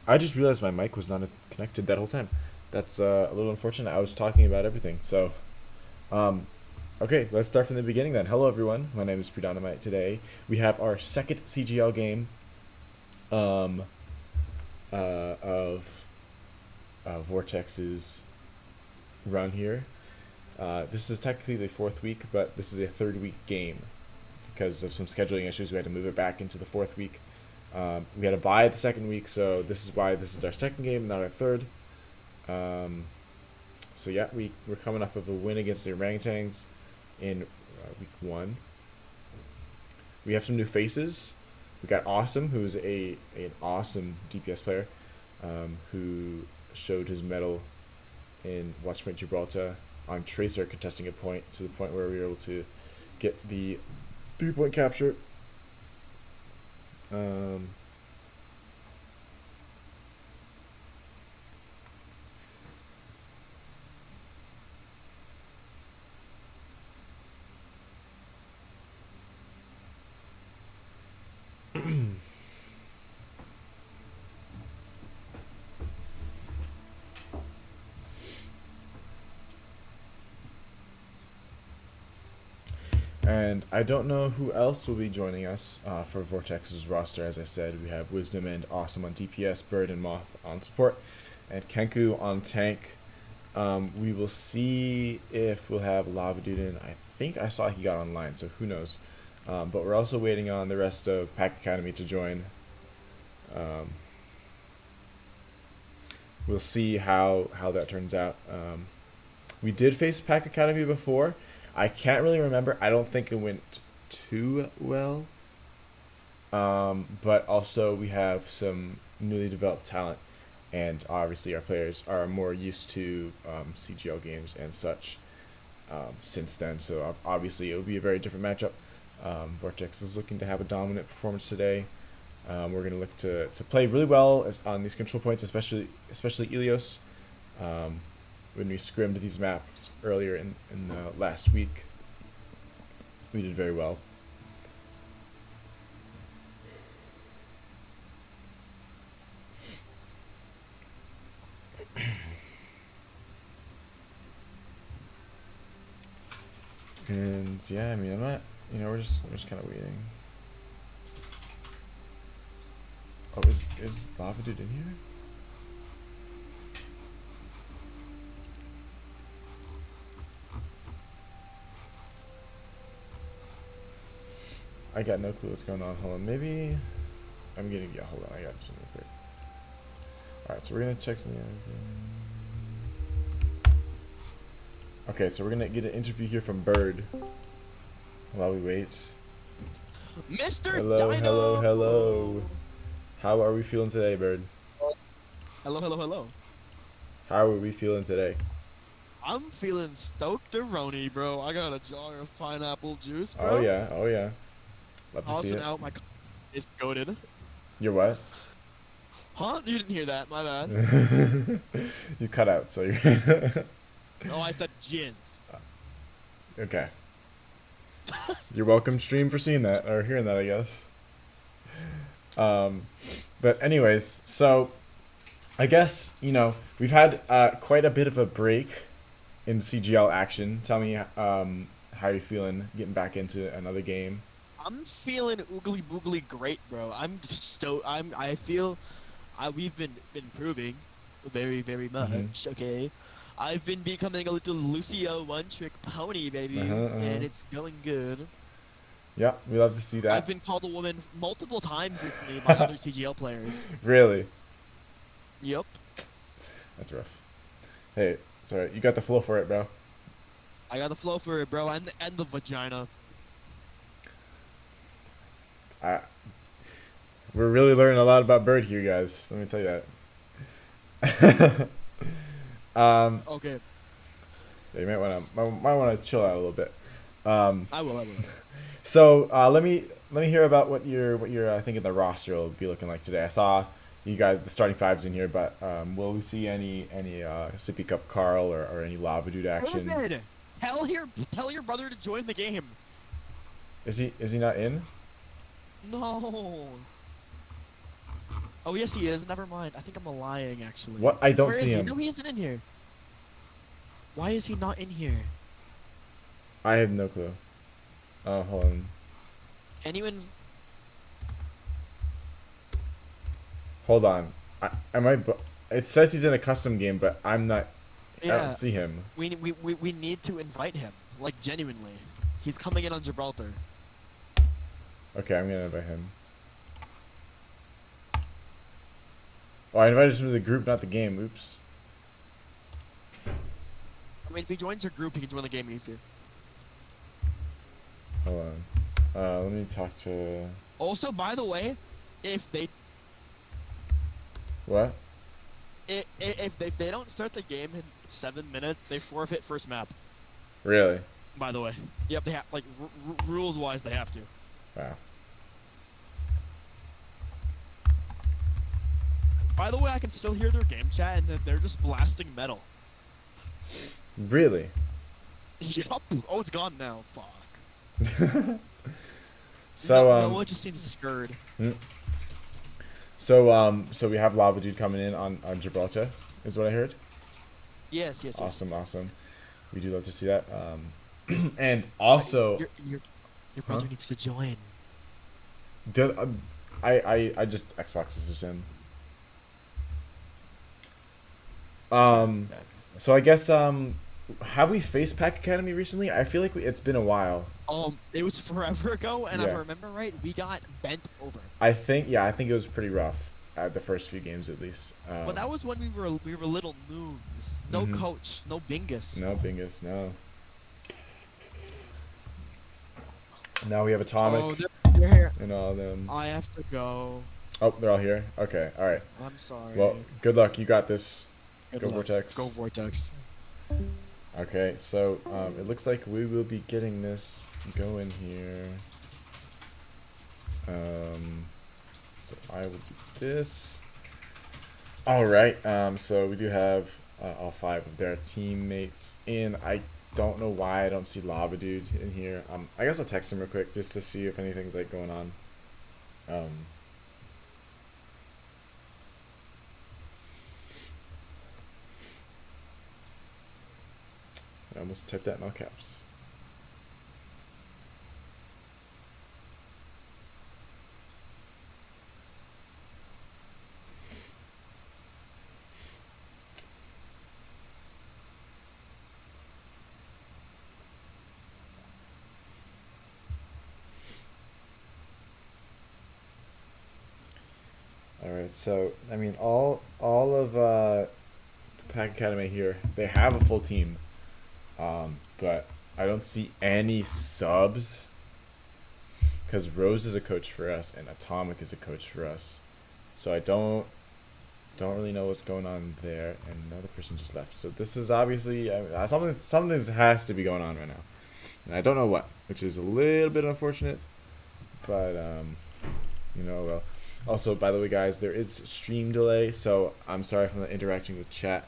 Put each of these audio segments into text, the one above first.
I just realized my mic was not connected that whole time. That's a little unfortunate. I was talking about everything. So, um, okay, let's start from the beginning then. Hello, everyone. My name is Predynamite. Today we have our second CGL game um, of Vortex's run here. This is technically the fourth week, but this is a third week game because of some scheduling issues. We had to move it back into the fourth week. We had a bye the second week, so this is why this is our second game, not our third. Um, so yeah, we're coming off of a win against the orangutans in week one. We have some new faces. We got Awesome, who's an awesome DPS player, who showed his mettle in Watchpoint Gibraltar on Tracer, contesting a point to the point where we were able to get the 3-point capture. Um, And I don't know who else will be joining us for Vortex's roster. As I said, we have Wisdom and Awesome on DPS, Bird and Moth on support, and Kenku on tank. We will see if we'll have Lava Dude in. I think I saw he got online, so who knows. But we're also waiting on the rest of Pack Academy to join. We'll see how that turns out. We did face Pack Academy before. I can't really remember. I don't think it went too well. But also we have some newly developed talent, and obviously our players are more used to CGL games and such since then. So obviously it will be a very different matchup. Vortex is looking to have a dominant performance today. We're going to look to play really well on these control points, especially Ilios. When we scrimmed these maps earlier in last week, we did very well. And yeah, I mean, I'm not, we're just kind of waiting. Oh, is Lava Dude in here? I got no clue what's going on. Hold on, maybe yeah, hold on, I got something quick. Alright, so we're gonna check something. Okay, so we're gonna get an interview here from Bird while we wait. Mr. Hello, Dino! hello, hello. How are we feeling today, Bird? Hello, hello, hello. How are we feeling today? I'm feeling stoked-a-roni, bro. I got a jar of pineapple juice, Oh bro. yeah, oh yeah. Love to see Tossing it. out my is goated. You're what? Huh? You didn't hear that, my bad. You cut out, so you're No, I said jizz. okay. You're welcome, stream, for seeing that or hearing that, I guess. But anyways, so I guess we've had quite a bit of a break in CGL action. Tell me how you're feeling getting back into another game. I'm feeling oogly boogly great, bro. I'm stoked. I feel we've been improving very, very Mm-hmm. much, okay? I've been becoming a little Lucio one-trick pony, baby, Uh-huh, uh-huh. and it's going good. Yeah, we love to see I've that. been called a woman multiple times recently by other CGL players. Really, Yep. that's rough. Hey, it's alright. You got the flow for it, bro. I got the flow for it, bro, and the vagina. I, we're really learning a lot about Bird here, guys. Let me tell you that. Okay, Yeah, you might wanna chill out a little bit. Um, I will, I will. so let me hear about what you're thinking the roster will be looking like today. I saw you guys the starting fives in here, but will we see any Sippy Cup Carl or any Lava Dude action? David, tell your brother to join the game. Is he not in? No. Oh yes, he is. Never mind. I think I'm lying actually. What? I don't Where see is he? him. No, he isn't in here. Why is he not in here? I have no clue. Oh, hold on. Can you in? Hold on. Am I? It says he's in a custom game, but I'm not. I don't Yeah, see him. we need to invite him. Like genuinely, he's coming in on Gibraltar. Okay, I'm gonna invite him. Oh, I invited him to the group, not the game. Oops. I mean, if he joins your group, he can join the game easier. Hold on. Let me talk to. Also, by the way, if they What? if they don't start the game in 7 minutes, they forfeit first map. Really? By the way, yep, they have like rules wise they have to. Wow. By the way, I can still hear their game chat and they're just blasting metal. Really? Yup. Oh, it's gone now. Fuck. So no, Noah just seems scared. so we have Lava Dude coming in on Gibraltar, is what I heard. Yes. Awesome, Yes, awesome. yes. We do love to see that. And also, Your brother huh? needs to join. The, I just Xboxes him. Okay. So I guess have we faced Pack Academy recently? I feel like it's been a while. It was forever ago, and if I Yeah. remember right, we got bent over. I think it was pretty rough at the first few games at least. But that was when we were little noobs. No Mhm. coach, no bingus. No Bingus, no. Now we have Atomic Oh, they're here. and all of them. I have to go. Oh, they're all here. Okay, all right. I'm sorry. Well, good luck. You got this. Good Go luck. Vortex. Go Vortex. Okay, so it looks like we will be getting this going here. So I will do this. All right. So we do have all 5 of their teammates in. I don't know why I don't see Lava Dude in here. I guess I'll text him real quick just to see if anything's like going on. I almost typed that in all caps. All right, so I mean, all of the Pack Academy here, they have a full team, but I don't see any subs because Rose is a coach for us and Atomic is a coach for us, so I don't really know what's going on there. And another person just left, so this is obviously something has to be going on right now, and I don't know what, which is a little bit unfortunate, but well. Also, by the way, guys, there is stream delay, so I'm sorry if I'm not interacting with chat.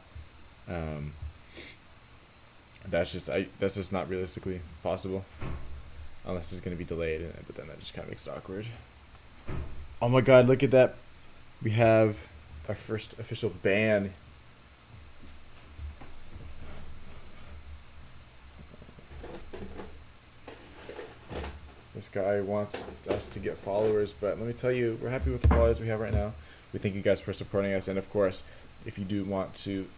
That's just not realistically possible, unless it's gonna be delayed. But then that just kind of makes it awkward. Oh my God! Look at that. We have our first official ban. This guy wants us to get followers, but let me tell you, we're happy with the followers we have right now. We thank you guys for supporting us, and of course, if you do want to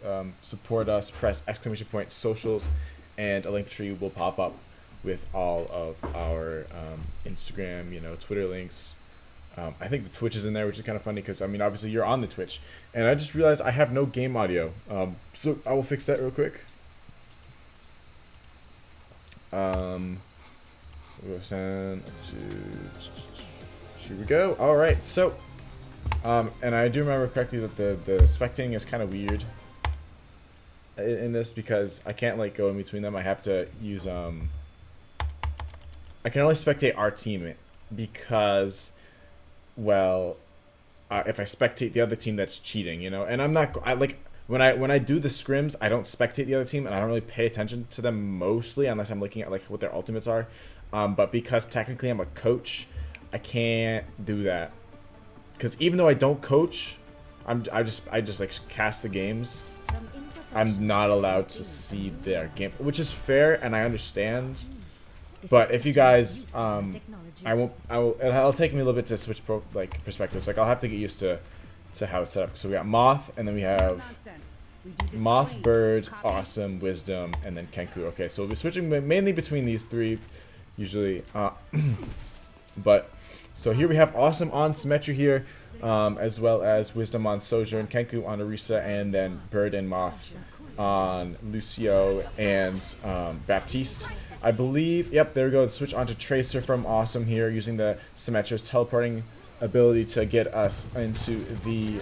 support us, press ! socials, and a link tree will pop up with all of our Instagram, Twitter links. I think the Twitch is in there, which is kind of funny because, I mean, obviously you're on the Twitch, and I just realized I have no game audio, so I will fix that real quick. We'll send up to, here we go. All right, so and I do remember correctly that the spectating is kind of weird in this because I can't like go in between them. I have to use I can only spectate our team because, well, if I spectate the other team, that's cheating, and I'm not when I do the scrims, I don't spectate the other team, and I don't really pay attention to them mostly unless I'm looking at like what their ultimates are. But because technically I'm a coach, I can't do that. because even though I don't coach, I just like cast the games. I'm not allowed to see their game, which is fair and I understand. But if you guys, it'll take me a little bit to switch perspectives. Like I'll have to get used to how it's set up. So we got Moth, and then we have Moth, Bird, Awesome, Wisdom, and then Kenku. Okay, so we'll be switching mainly between these three, usually. But so here we have Awesome on Symmetry here, as well as Wisdom on Sojourn, Kenku on Orisa, and then Bird and Moth on Lucio and Baptiste. I believe, yep, there we go. Switch onto Tracer from Awesome here, using the Symmetra's teleporting ability to get us into the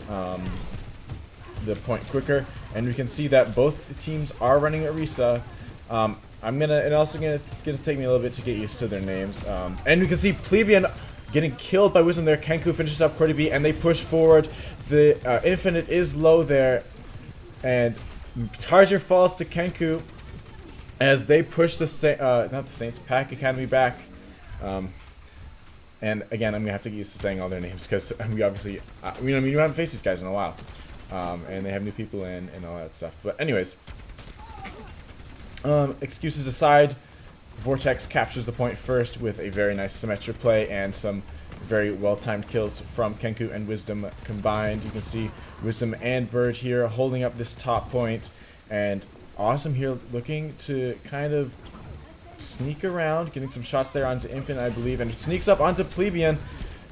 point quicker. And we can see that both teams are running Orisa. And also gonna take me a little bit to get used to their names. And we can see Plebeian getting killed by Wisdom there. Kenku finishes up Cordy B, and they push forward. The Infinite is low there, and Tarsier falls to Kenku as they push the not the Saints, Pack Academy back. And again, I'm gonna have to get used to saying all their names we obviously, we haven't faced these guys in a while, and they have new people in and all that stuff. But anyways, excuses aside, Vortex captures the point first with a very nice Symmetra play and some very well-timed kills from Kenku and Wisdom combined. You can see Wisdom and Bird here holding up this top point, and Awesome here looking to kind of sneak around, getting some shots there onto Infinite, I believe, and sneaks up onto Plebeian,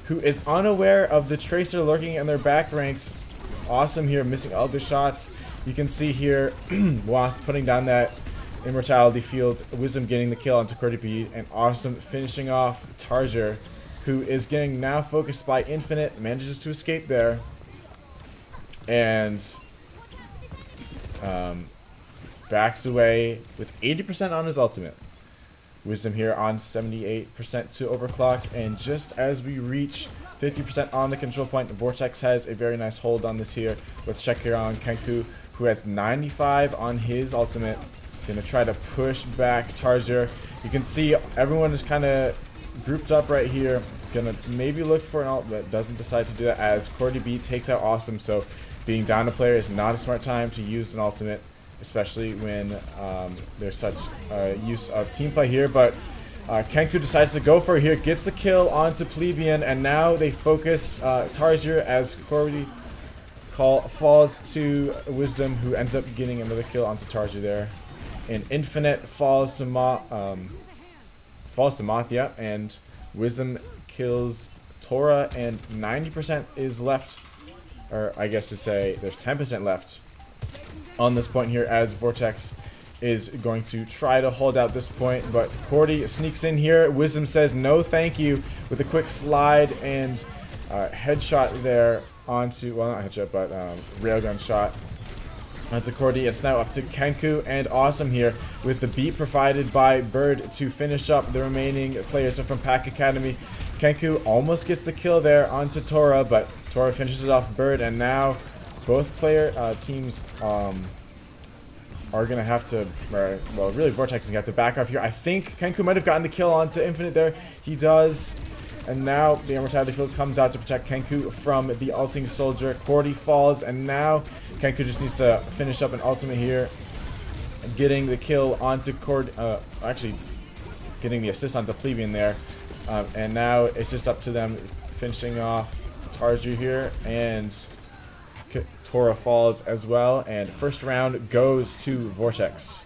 who is unaware of the Tracer lurking in their back ranks. Awesome here, missing all the shots. You can see here Wath putting down that Immortality field, Wisdom getting the kill onto Cordy B, and Awesome finishing off Tarsier, who is getting now focused by Infinite, manages to escape there, and backs away with 80% on his ultimate. Wisdom here on 78% to overclock, and just as we reach 50% on the control point, Vortex has a very nice hold on this here. Let's check here on Kenku, who has 95 on his ultimate. Gonna try to push back Tarsier. You can see everyone is kind of grouped up right here. Gonna maybe look for an ult, but doesn't decide to do that as Cordy B takes out Awesome. So being down a player is not a smart time to use an ultimate, especially when there's such use of team play here. But Kenku decides to go for it here, gets the kill onto Plebeian, and now they focus Tarsier as Cordy falls to Wisdom, who ends up getting another kill onto Tarsier there. And Infinite falls to Moth, yeah, and Wisdom kills Tora, and 90% is left, or I guess to say there's 10% left on this point here, as Vortex is going to try to hold out this point, but Cordy sneaks in here. Wisdom says no thank you with a quick slide and headshot there onto, well, not headshot, but railgun shot onto Cordy. It's now up to Kenku and Awesome here with the beat provided by Bird to finish up the remaining players from Pack Academy. Kenku almost gets the kill there onto Tora, but Tora finishes off Bird, and now both teams are going to have to, well, really Vortex is going to have to back off here. I think Kenku might have gotten the kill onto Infinite there. He does. And now the Immortality field comes out to protect Kenku from the ulting soldier. Cordy falls, and now Kenku just needs to finish up an ultimate here, getting the kill onto Cordy, actually getting the assist onto Plebeian there. And now it's just up to them finishing off Tarsier here, and Tora falls as well, and first round goes to Vortex.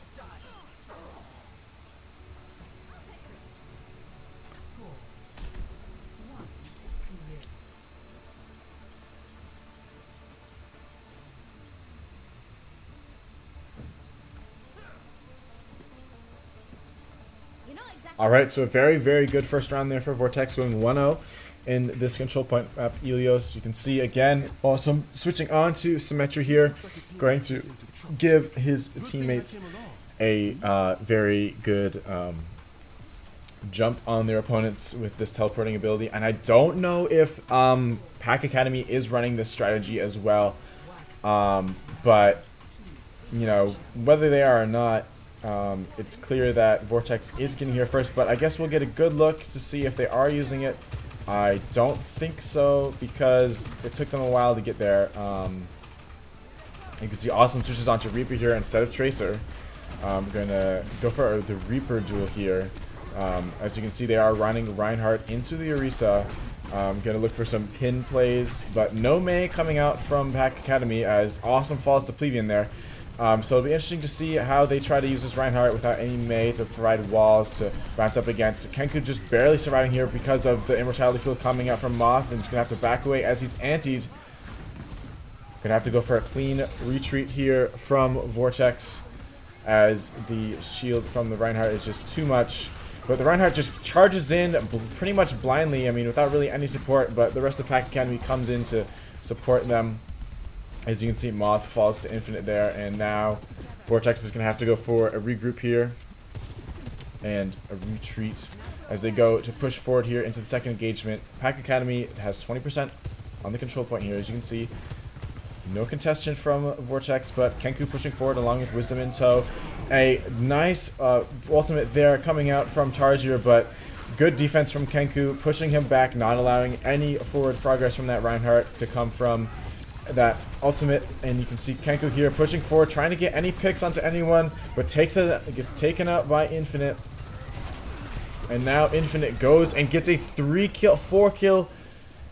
Alright, so a very, very good first round there for Vortex, going 1-0 in this control point map. Ilios, you can see again, Awesome switching on to Symmetry here, going to give his teammates a very good jump on their opponents with this teleporting ability. And I don't know if Pack Academy is running this strategy as well, but you know, whether they are or not, it's clear that Vortex is getting here first, but I guess we'll get a good look to see if they are using it. I don't think so, because it took them a while to get there. You can see Awesome switches onto Reaper here instead of Tracer. We're going to go for the Reaper duel here. As you can see, they are running Reinhardt into the Orisa. Going to look for some pin plays, but no Mei coming out from Pack Academy as Awesome falls to Plebeian there. So it'll be interesting to see how they try to use this Reinhardt without any Mei to provide walls to bounce up against. Kenku just barely surviving here because of the Immortality Field coming out from Moth, and he's going to have to back away as he's antied. Gonna have to go for a clean retreat here from Vortex as the shield from the Reinhardt is just too much. But the Reinhardt just charges in pretty much blindly, I mean, without really any support, but the rest of Pack Academy comes in to support them. As you can see, Moth falls to Infinite there, and now Vortex is gonna have to go for a regroup here and a retreat as they go to push forward here into the second engagement. Pack Academy has 20% on the control point here, as you can see. No contestant from Vortex, but Kenku pushing forward along with Wisdom in tow. A nice ultimate there coming out from Tarsier, but good defense from Kenku, pushing him back, not allowing any forward progress from that Reinhardt to come from that ultimate. And you can see Kenku here pushing forward, trying to get any picks onto anyone, but gets taken out by Infinite. And now Infinite goes and gets a 4 kill.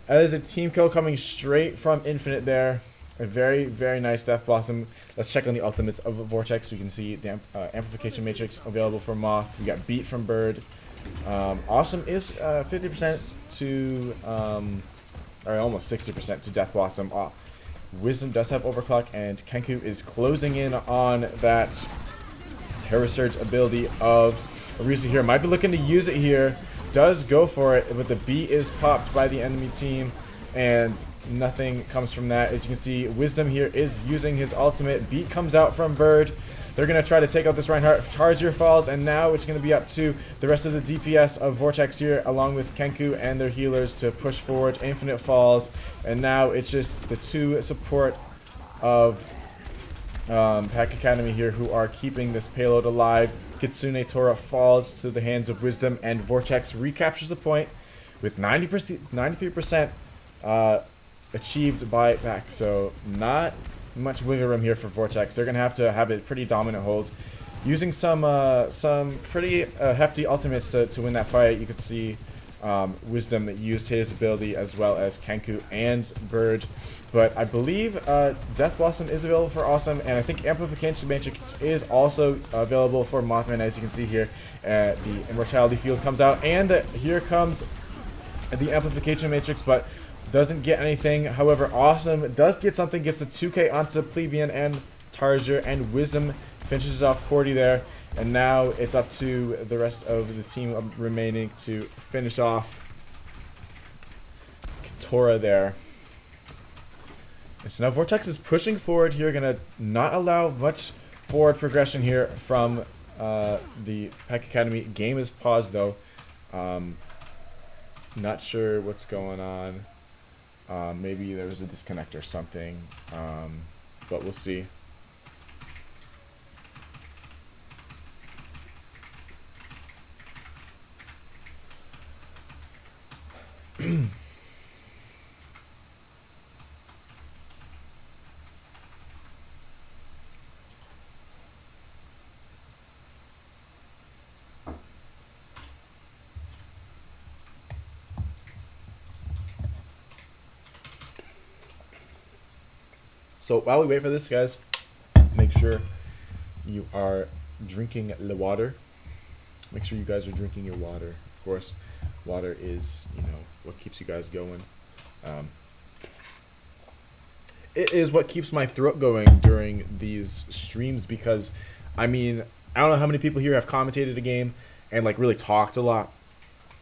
That is a team kill coming straight from Infinite there. A very, very nice Death Blossom. Let's check on the ultimates of Vortex. We can see the Amplification Matrix available for Moth. We got Beat from Bird. Awesome is 50% to, or almost 60% to Death Blossom. Wisdom does have Overclock, and Kenku is closing in on that Terror Surge ability of Orisa here. Might be looking to use it here. Does go for it, but the beat is popped by the enemy team, and nothing comes from that. As you can see, Wisdom here is using his ultimate. Beat comes out from Bird. They're going to try to take out this Reinhardt. Tarsier falls, and now it's going to be up to the rest of the DPS of Vortex here, along with Kenku and their healers, to push forward. Infinite falls, and now it's just the two support of Pack Academy here who are keeping this payload alive. Kitsune Tora falls to the hands of Wisdom, and Vortex recaptures the point with 93% achieved by Pack. So not much wiggle room here for Vortex. They're gonna have a pretty dominant hold, using some pretty hefty ultimates to win that fight. You could see Wisdom used his ability, as well as Kenku and Bird. But I believe Death Blossom is available for Awesome, and I think Amplification Matrix is also available for Mothman. As you can see here, the Immortality Field comes out, and here comes the Amplification Matrix, but doesn't get anything. However, Awesome does get something, gets a 2k onto Plebeian and Tarsier, and Wisdom finishes off Cordy there. And now it's up to the rest of the team remaining to finish off Tora there. And so now Vortex is pushing forward here, gonna not allow much forward progression here from the Pack Academy. Game is paused though. Not sure what's going on. Maybe there was a disconnect or something, but we'll see. So while we wait for this, guys, make sure you are drinking the water. Make sure you guys are drinking your water. Of course, water is, what keeps you guys going. It is what keeps my throat going during these streams, because, I mean, I don't know how many people here have commentated a game and, like, really talked a lot.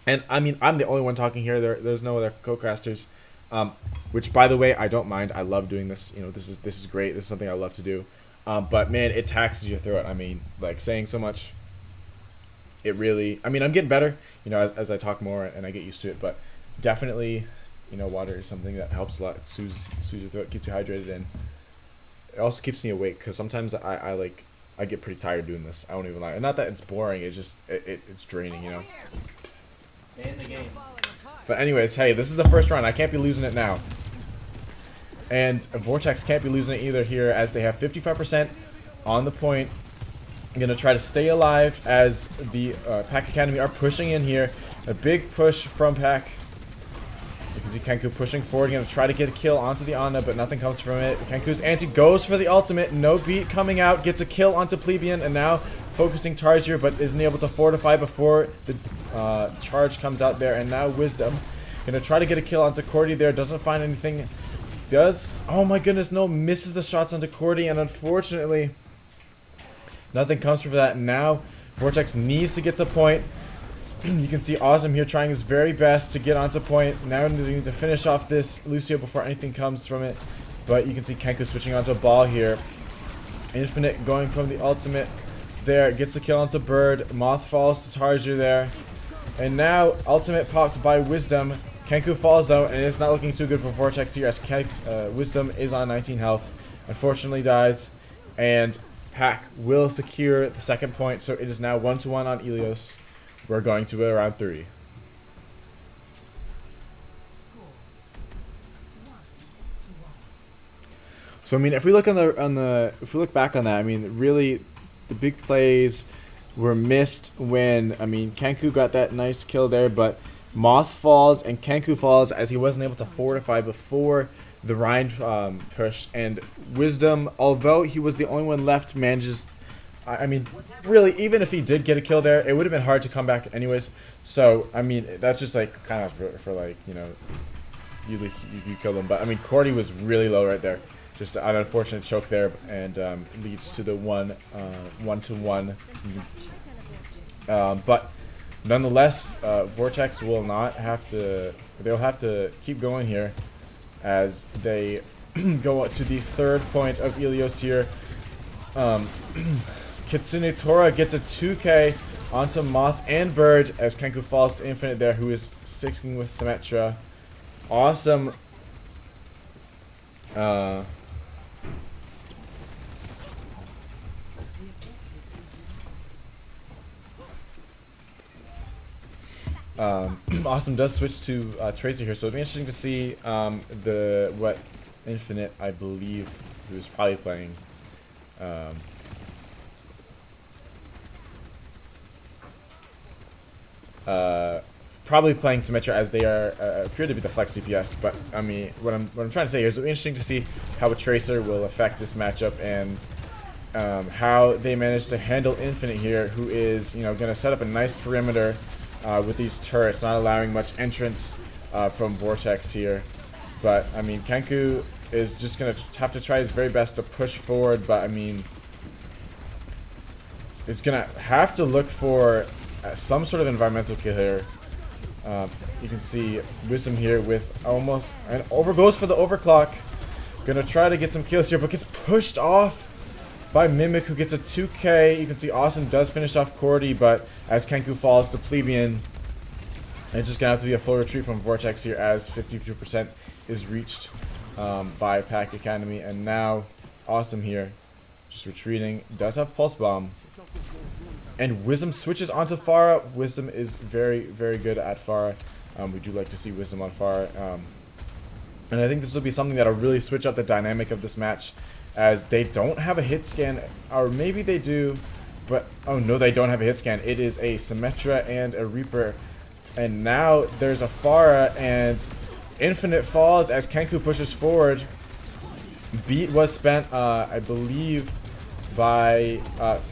And, I mean, I'm the only one talking here. There's no other co-casters. Which, by the way, I don't mind. I love doing this. This is great. This is something I love to do. But man, it taxes your throat. I mean, like, saying so much. It really. I mean, I'm getting better. As I talk more and I get used to it. But definitely, water is something that helps a lot. It soothes your throat, keeps you hydrated, and it also keeps me awake. Because sometimes I get pretty tired doing this. I won't even lie. And not that it's boring. It's just it's draining. Stay in the game. But anyways, hey, this is the first round. I can't be losing it now. And Vortex can't be losing it either here, as they have 55% on the point. I'm going to try to stay alive as the Pack Academy are pushing in here. A big push from Pack. You can see Kenku pushing forward, going to try to get a kill onto the Ana, but nothing comes from it. Kenku's anti goes for the ultimate. No beat coming out, gets a kill onto Plebeian, and now focusing Tarsier, but isn't able to fortify before the charge comes out there. And now Wisdom going to try to get a kill onto Cordy there, doesn't find anything. Does, oh my goodness, no, misses the shots onto Cordy, and unfortunately nothing comes from that. Now Vortex needs to get to point. You can see Awesome here trying his very best to get onto point. Now needing to finish off this Lucio before anything comes from it. But you can see Kenku switching onto a ball here. Infinite going from the ultimate there. Gets the kill onto Bird. Moth falls to Tarsier there. And now ultimate popped by Wisdom. Kenku falls out, and it's not looking too good for Vortex here, as Wisdom is on 19 health. Unfortunately dies. And Pack will secure the second point, so it is now 1-1 on Ilios. We're going to round 3. So I mean, if we look if we look back on that, I mean, really, the big plays were missed when, I mean, Kenku got that nice kill there, but Moth falls and Kenku falls as he wasn't able to fortify before the Rhine push, and Wisdom, although he was the only one left, manages. I mean, really, even if he did get a kill there, it would have been hard to come back anyways. So, I mean, that's just like kind of for like, you know, you at least you kill them. But I mean, Cordy was really low right there. Just an unfortunate choke there, and leads to the 1-1. But nonetheless, Vortex will not have to. They'll have to keep going here, as they go to the third point of Ilios here. Kitsune Tora gets a 2K onto Moth and Bird as Kenku falls to Infinite there, who is sticking with Symmetra. Awesome. Awesome does switch to Tracer here, so it'll be interesting to see what Infinite, I believe, who's probably playing. Probably playing Symmetra, as they are appear to be the flex DPS. But I mean, what I'm trying to say here is it'll be interesting to see how a Tracer will affect this matchup, and how they manage to handle Infinite here, who is, you know, going to set up a nice perimeter with these turrets, not allowing much entrance from Vortex here. But I mean, Kenku is just going to have to try his very best to push forward, but I mean, it's going to have to look for some sort of environmental kill here. You can see Wisdom here with almost, and goes for the overclock. Gonna try to get some kills here, but gets pushed off by Mimic, who gets a 2K. You can see Awesome does finish off Cordy, but as Kenku falls to Plebeian, it's just gonna have to be a full retreat from Vortex here, as 52% is reached by Pack Academy. And now Awesome here, just retreating, does have Pulse Bomb. And Wisdom switches onto Pharah. Wisdom is very, very good at Pharah. We do like to see Wisdom on Pharah. And I think this will be something that'll really switch up the dynamic of this match, as they don't have a hit scan, or maybe they do, but oh no, they don't have a hit scan. It is a Symmetra and a Reaper. And now there's a Pharah, and Infinite falls as Kenku pushes forward. Beat was spent, I believe, by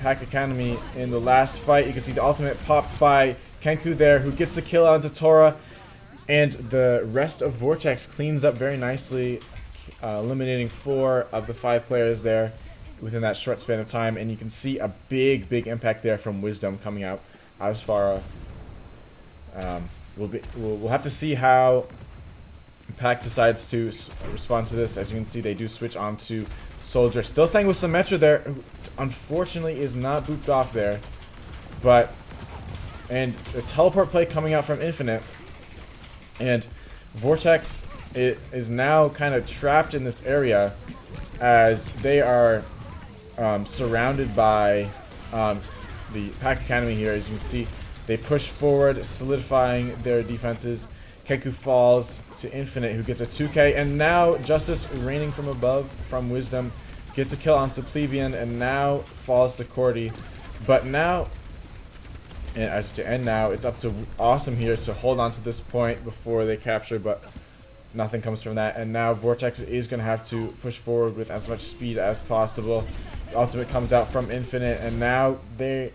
Pack Academy in the last fight. You can see the ultimate popped by Kenku there, who gets the kill onto Tora, and the rest of Vortex cleans up very nicely, eliminating 4 of the 5 players there within that short span of time. And you can see a big impact there from Wisdom coming out as Pharah. We'll have to see how Pack decides to respond to this. As you can see, they do switch on to Soldier. Still staying with Symmetra there, who unfortunately is not booped off there. And a teleport play coming out from Infinite. And Vortex is now kind of trapped in this area, as they are surrounded by the Pack Academy here. As you can see, They push forward, solidifying their defenses. Keku falls to Infinite, who gets a 2K, and now Justice raining from above from Wisdom gets a kill onto Plebeian, and now falls to Cordy. But now, and as to end now, it's up to Awesome here to hold on to this point before they capture, but nothing comes from that. And now Vortex is going to have to push forward with as much speed as possible. The ultimate comes out from Infinite, and now they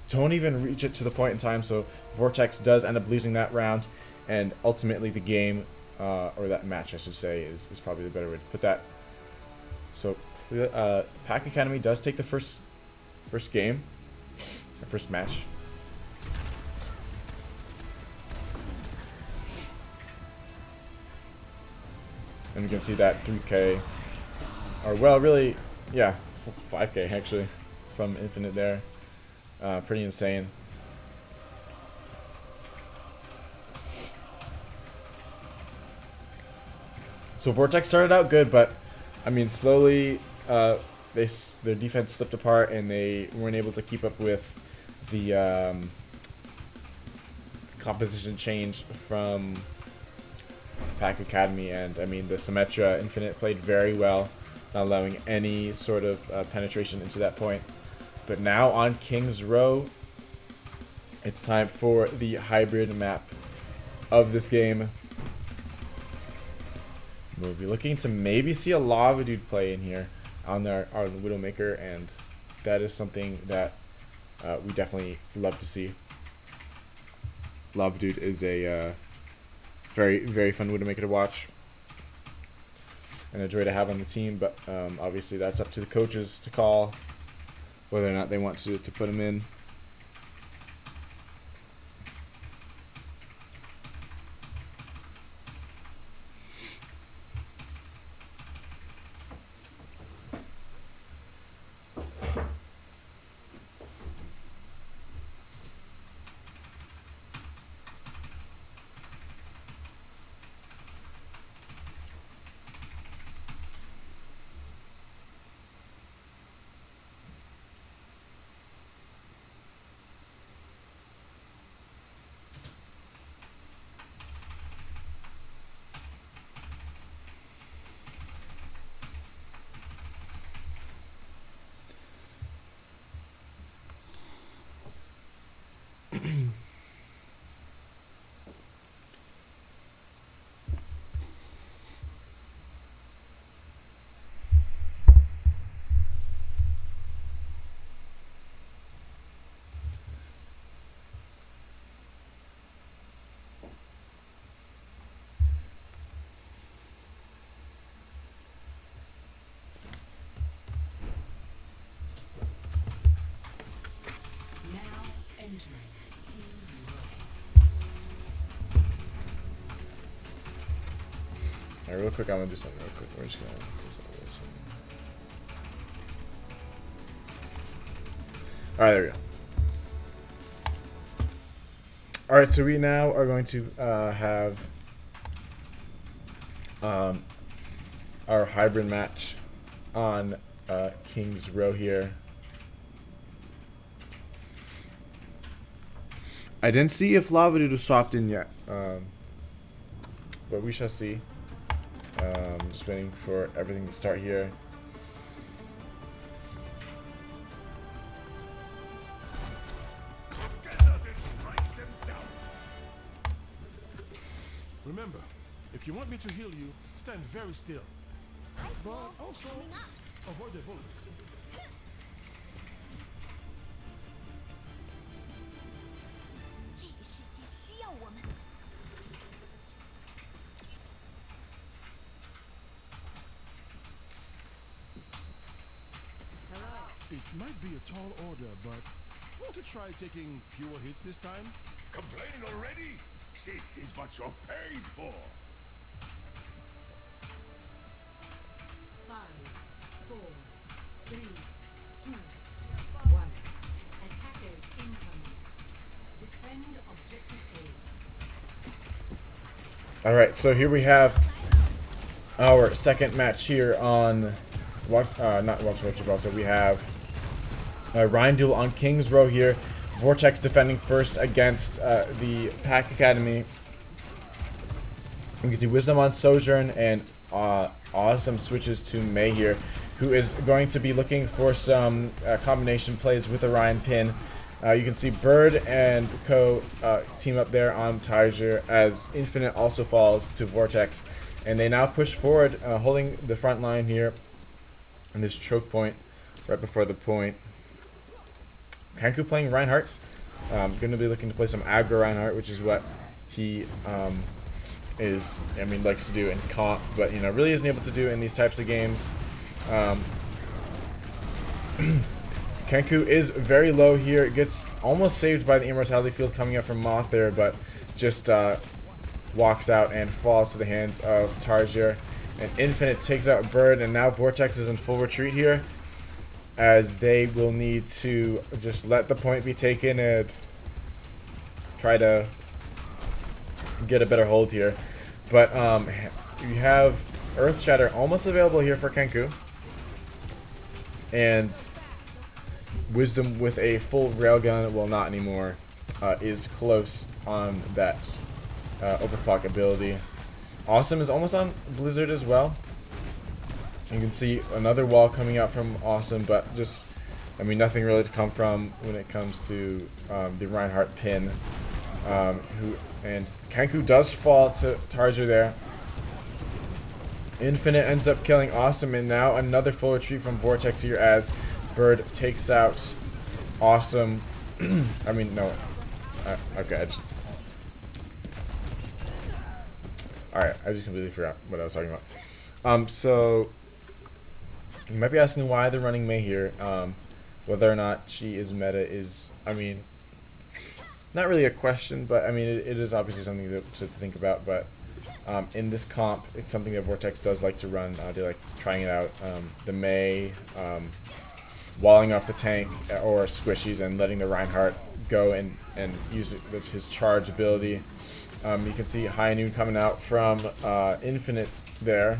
don't even reach it to the point in time, so Vortex does end up losing that round. And ultimately the game, or that match I should say, is probably the better way to put that. So Pack Academy does take the first game, the first match. And you can see that 3K, or well really, yeah, 5K actually, from Infinite there. Pretty insane. So Vortex started out good, but I mean slowly their defense slipped apart and they weren't able to keep up with the composition change from Pack Academy. And I mean the Symmetra Infinite played very well, not allowing any sort of penetration into that point. But now on King's Row, it's time for the hybrid map of this game. We'll be looking to maybe see a Lava Dude play in here on our Widowmaker, and that is something that we definitely love to see. Lava Dude is a very, very fun Widowmaker to watch and a joy to have on the team, but obviously that's up to the coaches to call whether or not they want to put him in. Alright, real quick, I'm gonna do something real quick. We're just gonna do this one. Alright, there we go. Alright, so we now are going to have our hybrid match on King's Row here. I didn't see if Lava Dude was swapped in yet, but we shall see. Just waiting for everything to start here. Remember, if you want me to heal you, stand very still. But also, avoid the bullets. It might be a tall order, but want to try taking fewer hits this time? Complaining already? This is what you're paid for. 5, 4, 3, 2, 1. Attackers incoming. Defend objective A. Alright, so here we have our second match here on not Watch Gibraltar. We have Ryan Duel on King's Row here. Vortex defending first against the Pack Academy. You can see Wisdom on Sojourn, and Awesome switches to Mei here, who is going to be looking for some combination plays with Orion Pin. You can see Bird and Co team up there on Tiger as Infinite also falls to Vortex. And they now push forward, holding the front line here in this choke point right before the point. Kanku playing Reinhardt. Going to be looking to play some aggro Reinhardt, which is what he likes to do in comp, but really isn't able to do in these types of games. Kanku is very low here. It gets almost saved by the Immortality Field coming up from Moth there, but just walks out and falls to the hands of Tarjir. And Infinite takes out Bird, and now Vortex is in full retreat here, as they will need to just let the point be taken and try to get a better hold here. But you have Earthshatter almost available here for Kenku, and Wisdom with a full railgun, well, not anymore, is close on that overclock ability. Awesome is almost on Blizzard as well. You can see another wall coming out from Awesome, but just, nothing really to come from when it comes to the Reinhardt pin. And Kenku does fall to Tarja there. Infinite ends up killing Awesome, and now another full retreat from Vortex here as Bird takes out Awesome. No. Okay, Alright, I just completely forgot what I was talking about. So, you might be asking why they're running Mei here. Whether or not she is meta is, not really a question, but it is obviously something to think about. But in this comp, it's something that Vortex does like to run. They like trying it out. The Mei, walling off the tank or squishies and letting the Reinhardt go and use it with his charge ability. You can see High Noon coming out from Infinite there,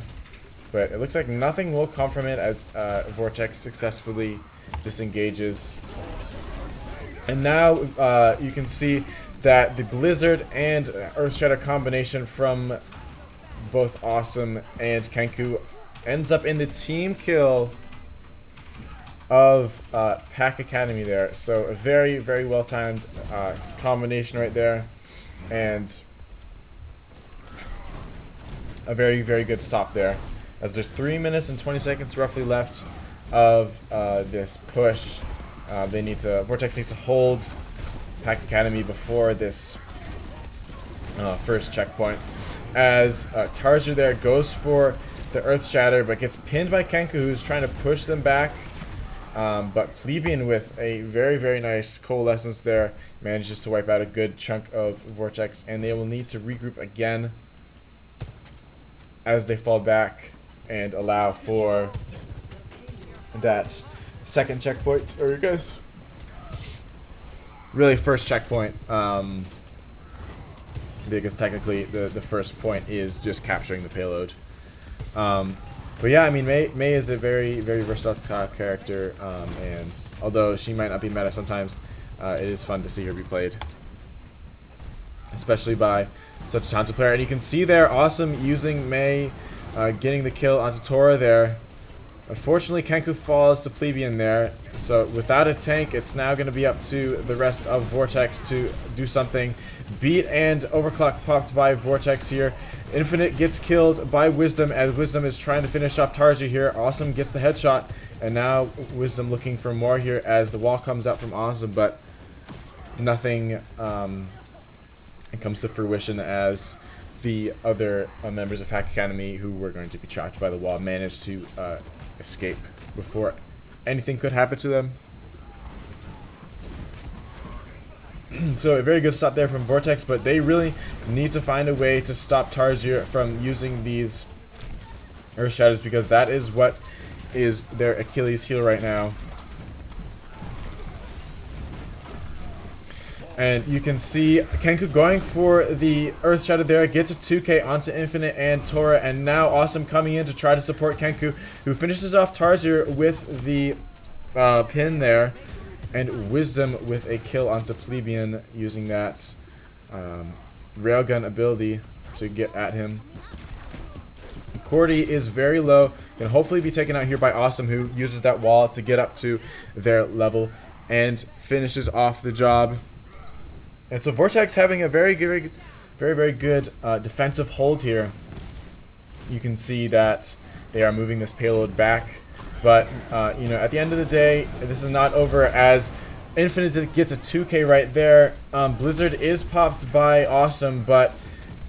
but it looks like nothing will come from it as Vortex successfully disengages. And now you can see that the Blizzard and Earthshatter combination from both Awesome and Kenku ends up in the team kill of Pack Academy there. So a very, very well timed combination right there, and a very, very good stop there, as there's 3 minutes and 20 seconds roughly left of this push. Vortex needs to hold Pack Academy before this first checkpoint, as Tarja there goes for the Earthshatter but gets pinned by Kenku, who's trying to push them back. But Plebeian, with a very, very nice coalescence there, manages to wipe out a good chunk of Vortex, and they will need to regroup again as they fall back and allow for that second checkpoint, or I guess really first checkpoint, because technically the first point is just capturing the payload. But yeah, Mei is a very, very versatile character, and although she might not be meta sometimes, it is fun to see her be played, especially by such a talented player. And you can see there, Awesome using Mei, getting the kill onto Tora there. Unfortunately, Kenku falls to Plebeian there, so without a tank, it's now going to be up to the rest of Vortex to do something. Beat and overclock popped by Vortex here. Infinite gets killed by Wisdom, as Wisdom is trying to finish off Tarja here. Awesome gets the headshot, and now Wisdom looking for more here as the wall comes out from Awesome, but nothing comes to fruition, as the other members of Hack Academy who were going to be trapped by the wall managed to escape before anything could happen to them. So a very good stop there from Vortex, but they really need to find a way to stop Tarja from using these Earth Shadows, because that is what is their Achilles heel right now. And you can see Kenku going for the Earth Shadow there, gets a 2K onto Infinite and Tora, and now Awesome coming in to try to support Kenku, who finishes off Tarja with the pin there. And Wisdom with a kill onto Plebeian using that railgun ability to get at him. Cordy is very low. Can hopefully be taken out here by Awesome, who uses that wall to get up to their level and finishes off the job. And so Vortex having a very good defensive hold here. You can see that they are moving this payload back. But, you know, at the end of the day, this is not over as Infinite gets a 2K right there. Blizzard is popped by Awesome, but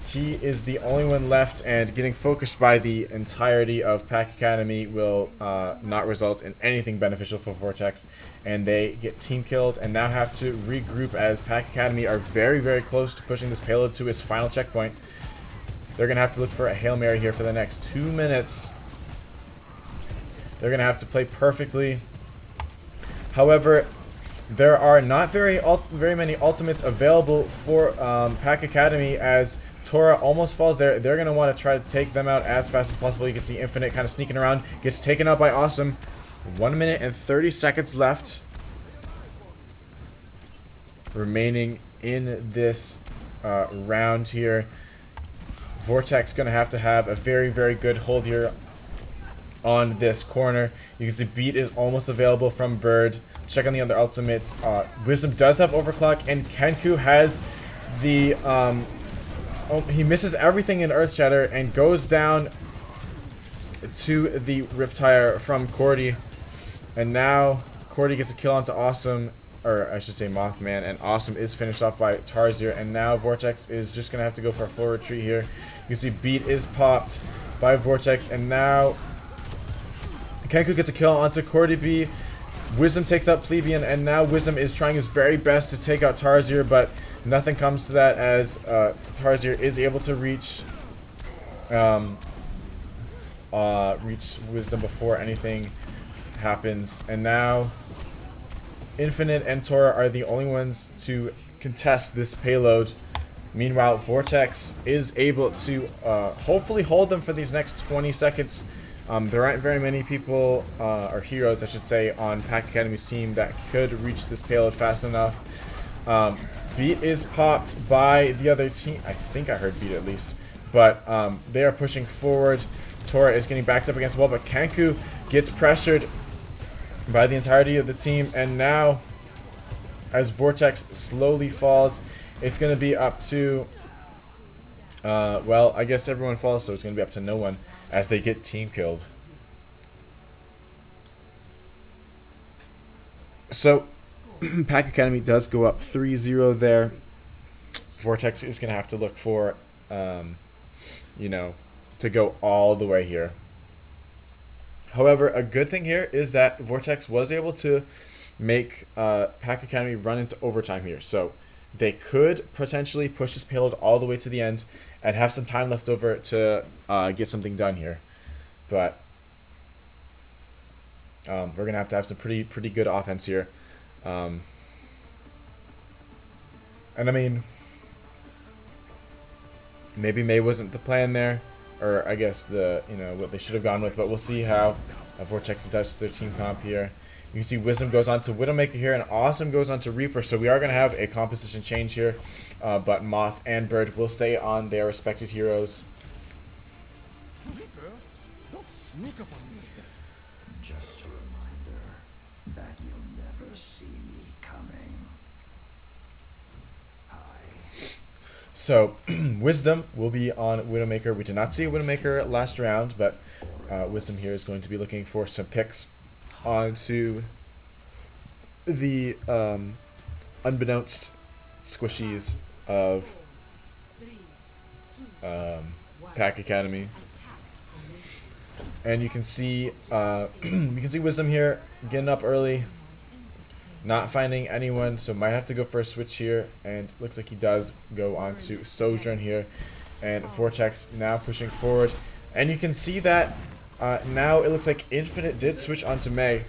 he is the only one left, and getting focused by the entirety of Pack Academy will not result in anything beneficial for Vortex. And they get team killed and now have to regroup as Pack Academy are very close to pushing this payload to its final checkpoint. They're going to have to look for a Hail Mary here for the next 2 minutes. They're going to have to play perfectly. However, there are not very many ultimates available for Pack Academy as Tora almost falls there. They're going to want to try to take them out as fast as possible. You can see Infinite kind of sneaking around. Gets taken out by Awesome. 1 minute and 30 seconds left remaining in this round here. Vortex going to have a very good hold here on this corner. You can see Beat is almost available from Bird. Check on the other ultimates. Wisdom does have Overclock, and Kenku has the he misses everything in Earth Shatter and goes down to the Riptire from Cordy. And now Cordy gets a kill onto Awesome, or I should say Mothman, and Awesome is finished off by Tarsier. And now Vortex is just going to have to go for a full retreat here. You can see Beat is popped by Vortex, and now Kenku gets a kill onto Cordy B. Wisdom takes out Plebeian, and now Wisdom is trying his very best to take out Tarsier, but nothing comes to that as Tarsier is able to reach Wisdom before anything happens. And now Infinite and Tora are the only ones to contest this payload. Meanwhile, Vortex is able to hopefully hold them for these next 20 seconds. There aren't very many people, or heroes I should say, on Pack Academy's team that could reach this payload fast enough. Beat is popped by the other team. I think I heard Beat at least. But they are pushing forward. Tora is getting backed up against the wall, but Kenku gets pressured by the entirety of the team. And now, as Vortex slowly falls, it's going to be up to, well, I guess everyone falls, so it's going to be up to no one as they get team killed. So, Pack Academy does go up 3-0 there. Vortex is going to have to look for, you know, to go all the way here. However, a good thing here is that Vortex was able to make Pack Academy run into overtime here. So, they could potentially push this payload all the way to the end and have some time left over to get something done here. But we're going to have some pretty good offense here. And I mean, maybe May wasn't the plan there, or I guess what they should have gone with, but we'll see how Vortex does their team comp here. You can see Wisdom goes on to Widowmaker here, and Awesome goes on to Reaper. So we are going to have a composition change here, but Moth and Bird will stay on their respected heroes. Reaper, don't sneak up on me. Just a reminder that you'll never see me coming. Hi. So Wisdom will be on Widowmaker. We did not see a Widowmaker last round, but Wisdom here is going to be looking for some picks onto the unbeknownst squishies of Pack Academy. And you can see Wisdom here getting up early, not finding anyone, so might have to go for a switch here, and looks like he does go on to Sojourn here. And Vortex now pushing forward, and you can see that now it looks like Infinite did switch onto May.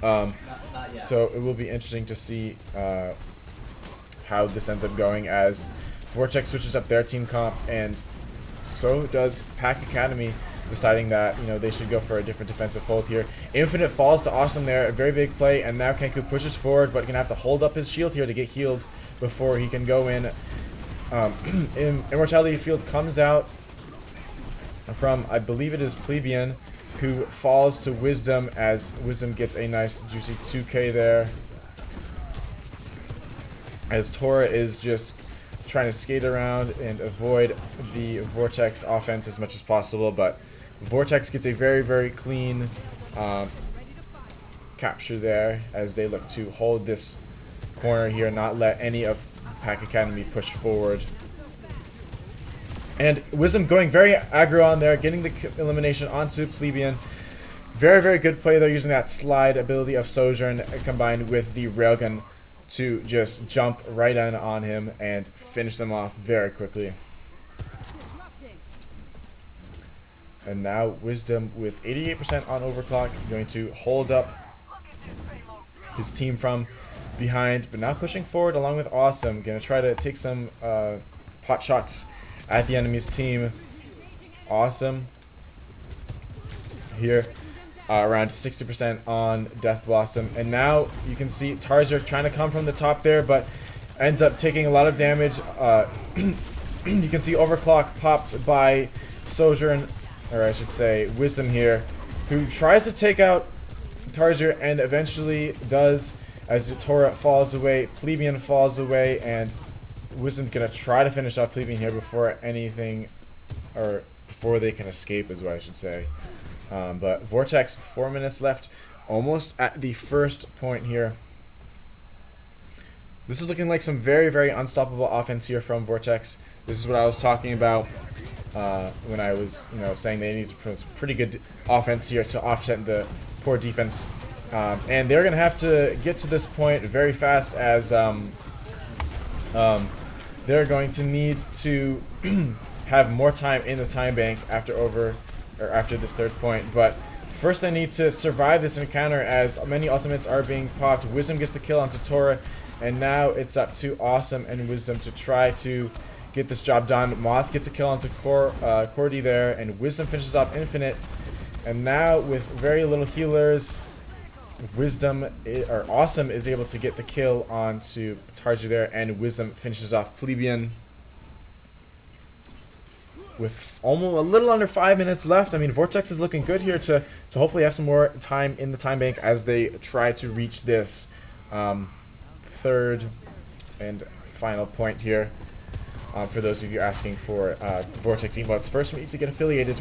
So it will be interesting to see how this ends up going as Vortex switches up their team comp, and so does Pack Academy. deciding that, you know, they should go for a different defensive hold here. Infinite falls to Awesome there, a very big play, and now Kenku pushes forward, but gonna have to hold up his shield here to get healed before he can go in. Immortality Field comes out from, I believe it is Plebeian, who falls to Wisdom as Wisdom gets a nice juicy 2k there. As Tora is just trying to skate around and avoid the Vortex offense as much as possible, but Vortex gets a very, very clean capture there as they look to hold this corner here, not let any of Pack Academy push forward. And Wisdom going very aggro on there, getting the elimination onto Plebeian. Very, very good play there, using that slide ability of Sojourn combined with the Railgun to just jump right in on him and finish them off very quickly. And now Wisdom with 88% on Overclock, going to hold up his team from behind, but now pushing forward along with Awesome. Gonna try to take some pot shots at the enemy's team. Awesome here. Around 60% on Death Blossom. And now you can see Tarzer trying to come from the top there, but ends up taking a lot of damage. You can see Overclock popped by Sojourn, or I should say Wisdom here, who tries to take out Tarzer and eventually does, as Tora falls away, Plebeian falls away, and Wisdom's gonna try to finish off Plebeian here before anything, or before they can escape is what I should say. But Vortex, 4 minutes left, almost at the first point here. This is looking like some very, very unstoppable offense here from Vortex. This is what I was talking about when I was, you know, saying they need to put some pretty good offense here to offset the poor defense. And they're gonna have to get to this point very fast, as they're going to need to have more time in the time bank after this third point. But first they need to survive this encounter, as many ultimates are being popped. Wisdom gets the kill onto Tora, and now it's up to Awesome and Wisdom to try to get this job done. Moth gets a kill onto Cordy there, and Wisdom finishes off Infinite. And now with very little healers, Awesome is able to get the kill onto Tarja there, and Wisdom finishes off Plebeian. With almost a little under 5 minutes left, I mean, Vortex is looking good here to hopefully have some more time in the time bank as they try to reach this third and final point here. For those of you asking for Vortex emotes, first we need to get affiliated,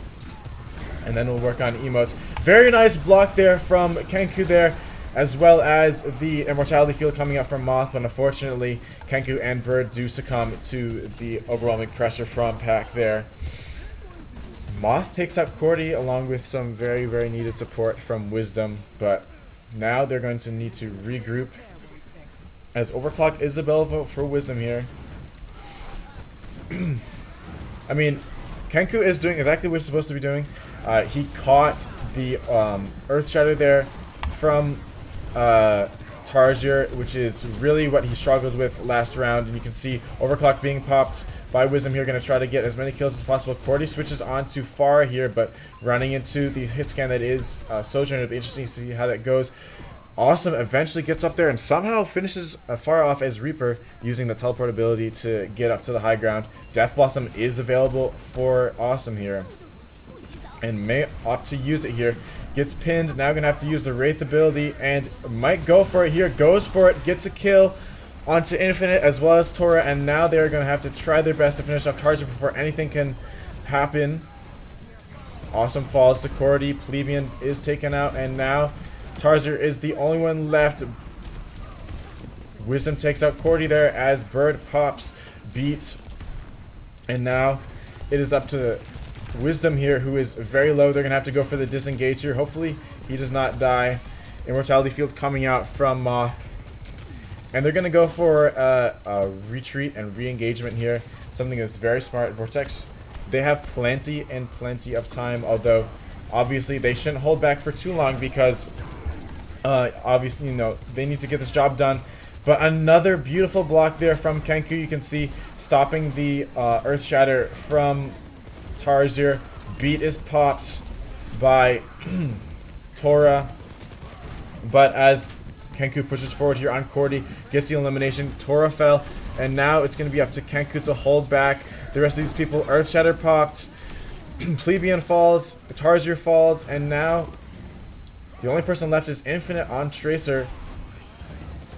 and then we'll work on emotes. Very nice block there from Kenku there, as well as the Immortality Field coming up from Moth, but unfortunately Kenku and Bird do succumb to the overwhelming pressure from Pack there. Moth takes out Cordy along with some very, very needed support from Wisdom, but now they're going to need to regroup, as Overclock is available for Wisdom here. I mean, Kenku is doing exactly what he's supposed to be doing. He caught the Earth Shatter there from Tarsier, which is really what he struggled with last round, and you can see Overclock being popped by Wisdom here, going to try to get as many kills as possible. Cordy switches on to Far here, but running into the hit scan that is Sojourn. It'll be interesting to see how that goes. Awesome eventually gets up there and somehow finishes Far off as Reaper, using the teleport ability to get up to the high ground. Death Blossom is available for Awesome here, and may opt to use it here. Gets pinned, now gonna have to use the Wraith ability, and might go for it here, goes for it, gets a kill onto Infinite as well as Tora, and now they're gonna have to try their best to finish off Tarja before anything can happen. Awesome falls to Cordy, Plebeian is taken out, and now Tarzer is the only one left. Wisdom takes out Cordy there as Bird pops, beats, and now it is up to Wisdom here, who is very low. They're gonna have to go for the disengage here. Hopefully he does not die. Immortality Field coming out from Moth, and they're gonna go for a retreat and re-engagement here, something that's very smart. Vortex, they have plenty and plenty of time, although obviously they shouldn't hold back for too long, because obviously, you know, they need to get this job done. But another beautiful block there from Kenku. You can see stopping the Earth Shatter from Tarsier. Beat is popped by Tora. But as Kenku pushes forward here on Cordy, gets the elimination. Tora fell. And now it's going to be up to Kenku to hold back the rest of these people. Earthshatter popped. Plebeian falls. Tarsier falls. And now the only person left is Infinite on Tracer.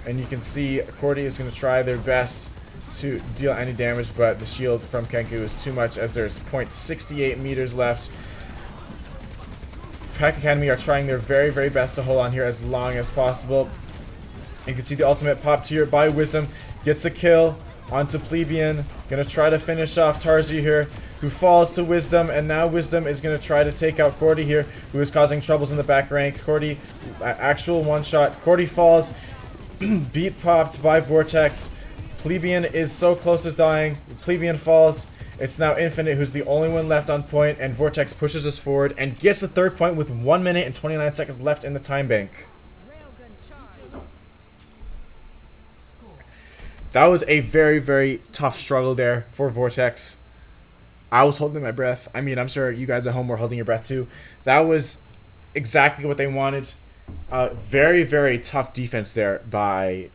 And you can see Cordy is going to try their best to deal any damage, but the shield from Kenku is too much as there's 0.68 meters left. Pack Academy are trying their very, very best to hold on here as long as possible. You can see the ultimate popped here by Wisdom. Gets a kill onto Plebeian. Gonna try to finish off Tarzi here, who falls to Wisdom, and now Wisdom is gonna try to take out Cordy here, who is causing troubles in the back rank. Cordy, actual one shot. Cordy falls. Beat popped by Vortex. Plebeian is so close to dying. Plebeian falls. It's now Infinite who's the only one left on point, and Vortex pushes us forward and gets the third point with 1 minute and 29 seconds left in the time bank. That was a very, very tough struggle there for Vortex. I was holding my breath. I mean, I'm sure you guys at home were holding your breath too. That was exactly what they wanted. Very, very tough defense there by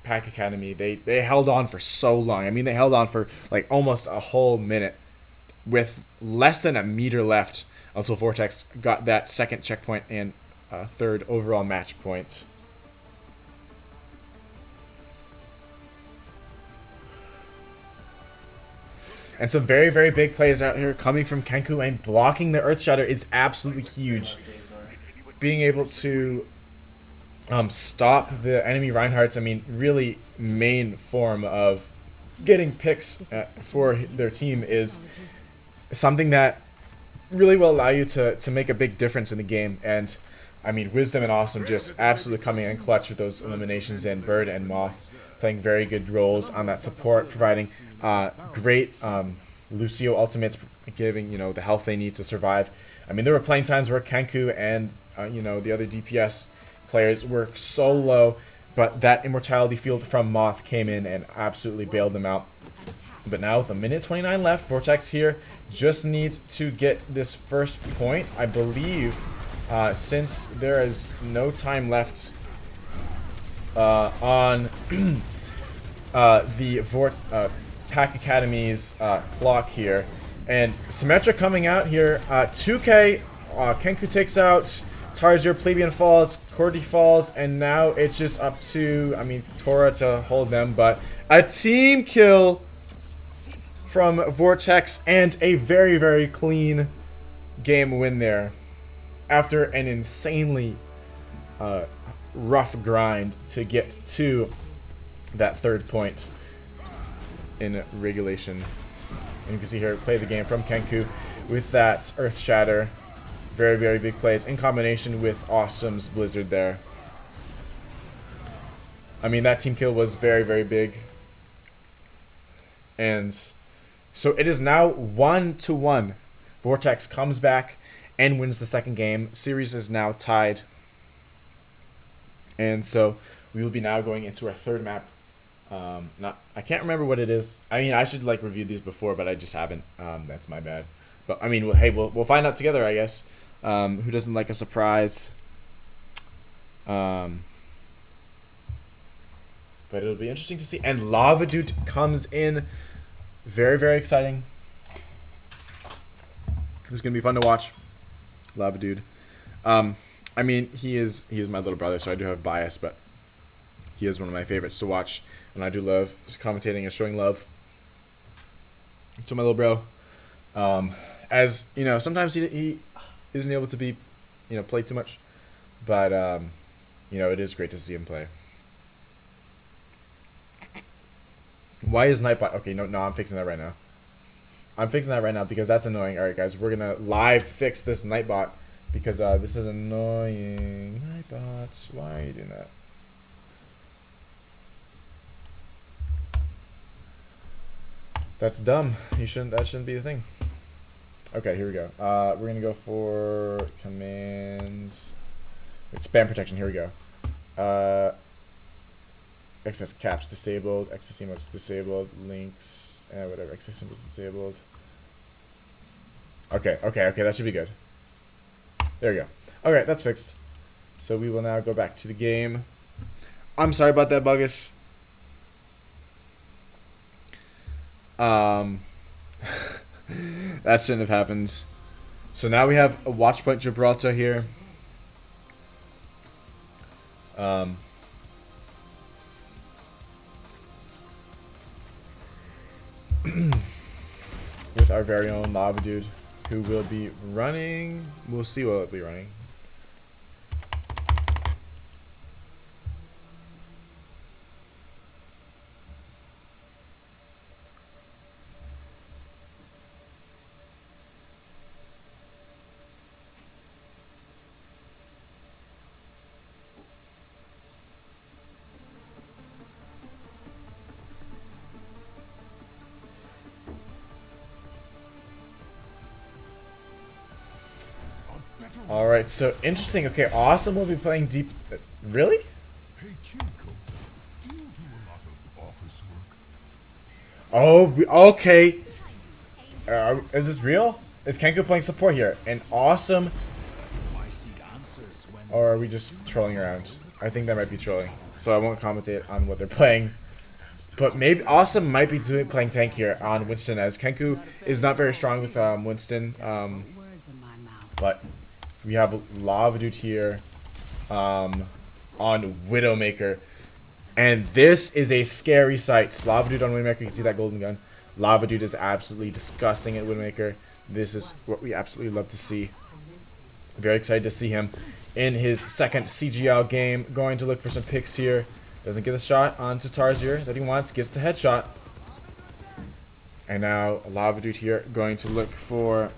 Pack Academy. They held on for so long. I mean, they held on for like almost a whole minute with less than a meter left until Vortex got that second checkpoint and third overall match point. And some very, very big plays out here coming from Kenku, and blocking the Earthshatter is absolutely huge. Being able to stop the enemy Reinhardts, I mean, really main form of getting picks for their team is something that really will allow you to make a big difference in the game. And, I mean, Wisdom and Awesome just absolutely coming in clutch with those eliminations, and Bird and Moth playing very good roles on that support, providing great Lucio ultimates, giving, you know, the health they need to survive. I mean, there were playing times where Kenku and, you know, the other DPS players were so low, but that immortality field from Moth came in and absolutely bailed them out. But now with a minute 29 left, Vortex here just needs to get this first point, I believe, since there is no time left on the Pack Academy's clock here. And Symmetra coming out here. 2K, Kenku takes out Tarsier, Plebeian falls, Cordy falls, and now it's just up to, I mean, Tora to hold them. But a team kill from Vortex and a very, very clean game win there after an insanely rough grind to get to that third point in regulation. And you can see here, play the game from Kenku with that Earth Shatter. Very, very big plays in combination with Awesome's Blizzard there. I mean, that team kill was very, very big. And so it is now 1-1. Vortex comes back and wins the second game. Series is now tied. And so we will be now going into our third map. I can't remember what it is. I mean, I should like review these before, but I just haven't. That's my bad. But I mean, hey, we'll find out together, I guess. Who doesn't like a surprise? But it'll be interesting to see. And Lava Dude comes in. Very, very exciting. It's gonna be fun to watch. Lava Dude. I mean, he is my little brother, so I do have bias, but he is one of my favorites to watch, and I do love commentating and showing love to my little bro. As you know, sometimes he isn't able to be, you know, play too much, but you know, it is great to see him play. Why is Nightbot? Okay, no, I'm fixing that right now. I'm fixing that right now because that's annoying. All right, guys, we're gonna live fix this Nightbot because this is annoying. Nightbots, why are you doing that? That's dumb. That shouldn't be the thing. Okay, here we go. We're gonna go for commands. It's spam protection. Here we go. Excess caps disabled. Excess emotes disabled. Links. Whatever. Excess symbols disabled. Okay, that should be good. There we go. Okay, that's fixed. So we will now go back to the game. I'm sorry about that, Buggish. That shouldn't have happened. So now we have a watch point Gibraltar here. With our very own Lava Dude, who will be running. We'll see what it'll be running. Alright, so interesting. Okay, Awesome will be playing deep. Really? Hey, Kinko, do you do a lot of office work? Oh, okay. Is this real? Is Kenko playing support here? And Awesome. Or are we just trolling around? I think that might be trolling. So I won't commentate on what they're playing. But maybe Awesome might be playing tank here on Winston, as Kenku is not very strong with Winston. But we have Lava Dude here on Widowmaker. And this is a scary sight. Lava Dude on Widowmaker, you can see that golden gun. Lava Dude is absolutely disgusting at Widowmaker. This is what we absolutely love to see. Very excited to see him in his second CGL game. Going to look for some picks here. Doesn't get a shot onto Tarsier that he wants. Gets the headshot. And now Lava Dude here going to look for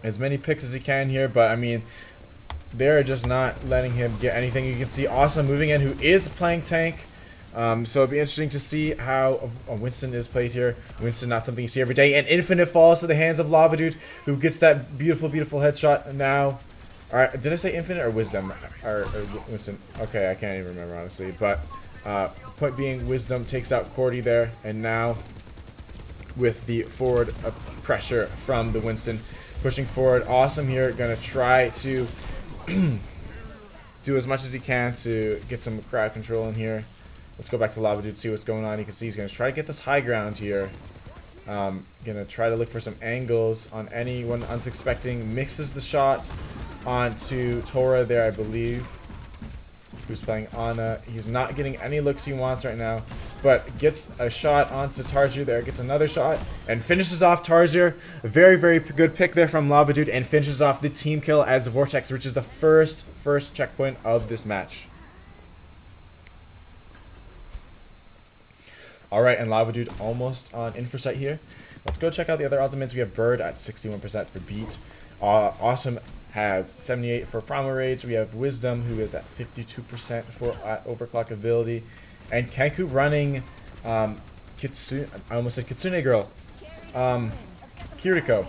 as many picks as he can here. But, I mean, they're just not letting him get anything. You can see Awesome moving in, who is playing tank. So it'll be interesting to see how Winston is played here. Winston, not something you see every day. And Infinite falls to the hands of Lava Dude, who gets that beautiful, beautiful headshot now. Alright, did I say Infinite or Wisdom? Or Winston? Okay, I can't even remember, honestly. But, point being, Wisdom takes out Cordy there. And now, with the forward pressure from the Winston, pushing forward. Awesome here, gonna try to do as much as he can to get some crowd control in here. Let's go back to Lava Dude, see what's going on. You can see he's gonna try to get this high ground here. Gonna try to look for some angles on anyone unsuspecting. Mixes the shot onto Tora there, I believe, who's playing Ana. He's not getting any looks he wants right now, but gets a shot onto Tarsier there, gets another shot, and finishes off Tarsier. Very, very good pick there from Lava Dude, and finishes off the team kill as Vortex reaches the first checkpoint of this match. Alright, and Lava Dude almost on Infrasight here. Let's go check out the other ultimates. We have Bird at 61% for beat. Awesome has 78 for Primal Rage. We have Wisdom, who is at 52% for overclock ability. And Kenku running Kitsune, I almost said Kitsune Girl. Kiriko.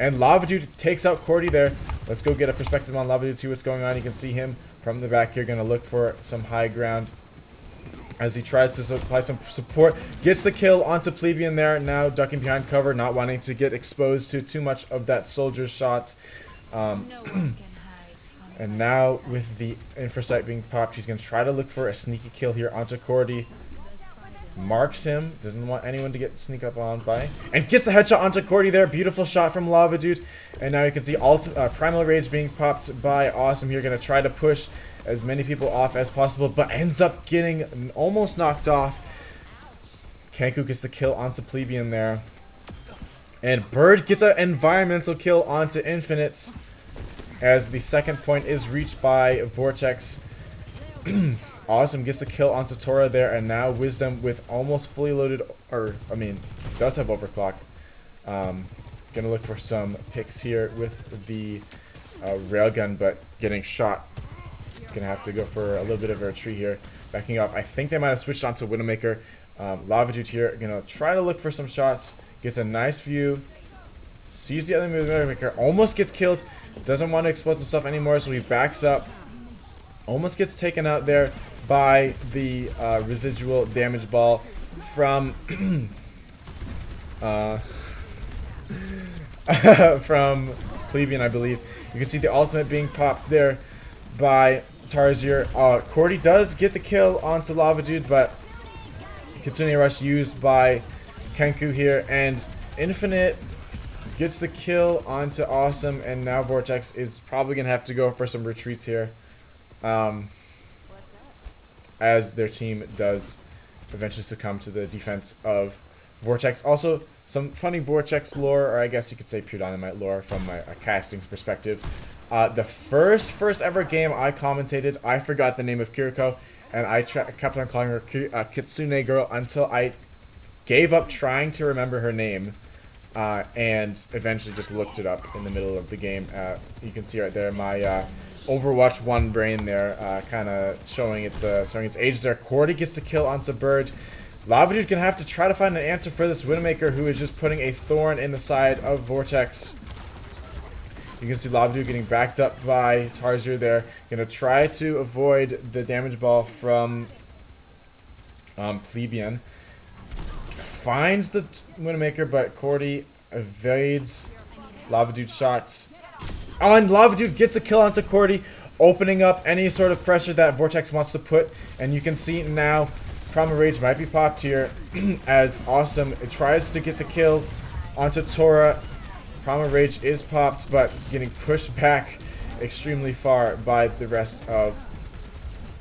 And Lava Dude takes out Cordy there. Let's go get a perspective on Lava Dude, see what's going on. You can see him from the back here, gonna look for some high ground as he tries to supply some support. Gets the kill onto Plebeian there, now ducking behind cover, not wanting to get exposed to too much of that soldier's shots. And now with the Infrasight being popped, he's going to try to look for a sneaky kill here onto Cordy. Marks him, doesn't want anyone to get sneak up on by, and gets the headshot onto Cordy there. Beautiful shot from Lava Dude. And now you can see Primal Rage being popped by Awesome here, going to try to push as many people off as possible, but ends up getting almost knocked off. Kenku gets the kill onto Plebeian there. And Bird gets an environmental kill onto Infinite as the second point is reached by Vortex. Awesome gets the kill onto Tora there, and now Wisdom with almost fully loaded, or I mean, does have overclock. Gonna look for some picks here with the railgun, but getting shot. Gonna have to go for a little bit of a retreat here. Backing off. I think they might have switched onto Widowmaker. Lava Dude here, gonna try to look for some shots. Gets a nice view. Sees the other Widowmaker. Almost gets killed. Doesn't want to expose himself anymore, so he backs up. Almost gets taken out there by the residual damage ball from from Plebeian, I believe. You can see the ultimate being popped there by Tarsier. Cordy does get the kill onto Lava Dude, but Kitsune Rush used by Kenku here, and Infinite gets the kill onto Awesome, and now Vortex is probably going to have to go for some retreats here, as their team does eventually succumb to the defense of Vortex. Also, some funny Vortex lore, or I guess you could say pure Dynamite lore from a casting's perspective. The first ever game I commentated, I forgot the name of Kiriko, and I kept on calling her Kitsune Girl until I gave up trying to remember her name, and eventually just looked it up in the middle of the game. You can see right there my Overwatch 1 brain there, kind of showing its age there. Cordy gets the kill onto Bird. Lavadude's gonna have to try to find an answer for this Widowmaker, who is just putting a thorn in the side of Vortex. You can see Lavadude getting backed up by Tarsier there. Gonna try to avoid the damage ball from Plebeian. Finds the Widowmaker, but Cordy evades Lavadude's shots. Oh, and Lavadude gets a kill onto Cordy, opening up any sort of pressure that Vortex wants to put. And you can see now Primal Rage might be popped here as Awesome tries to get the kill onto Tora. Primal Rage is popped, but getting pushed back extremely far by the rest of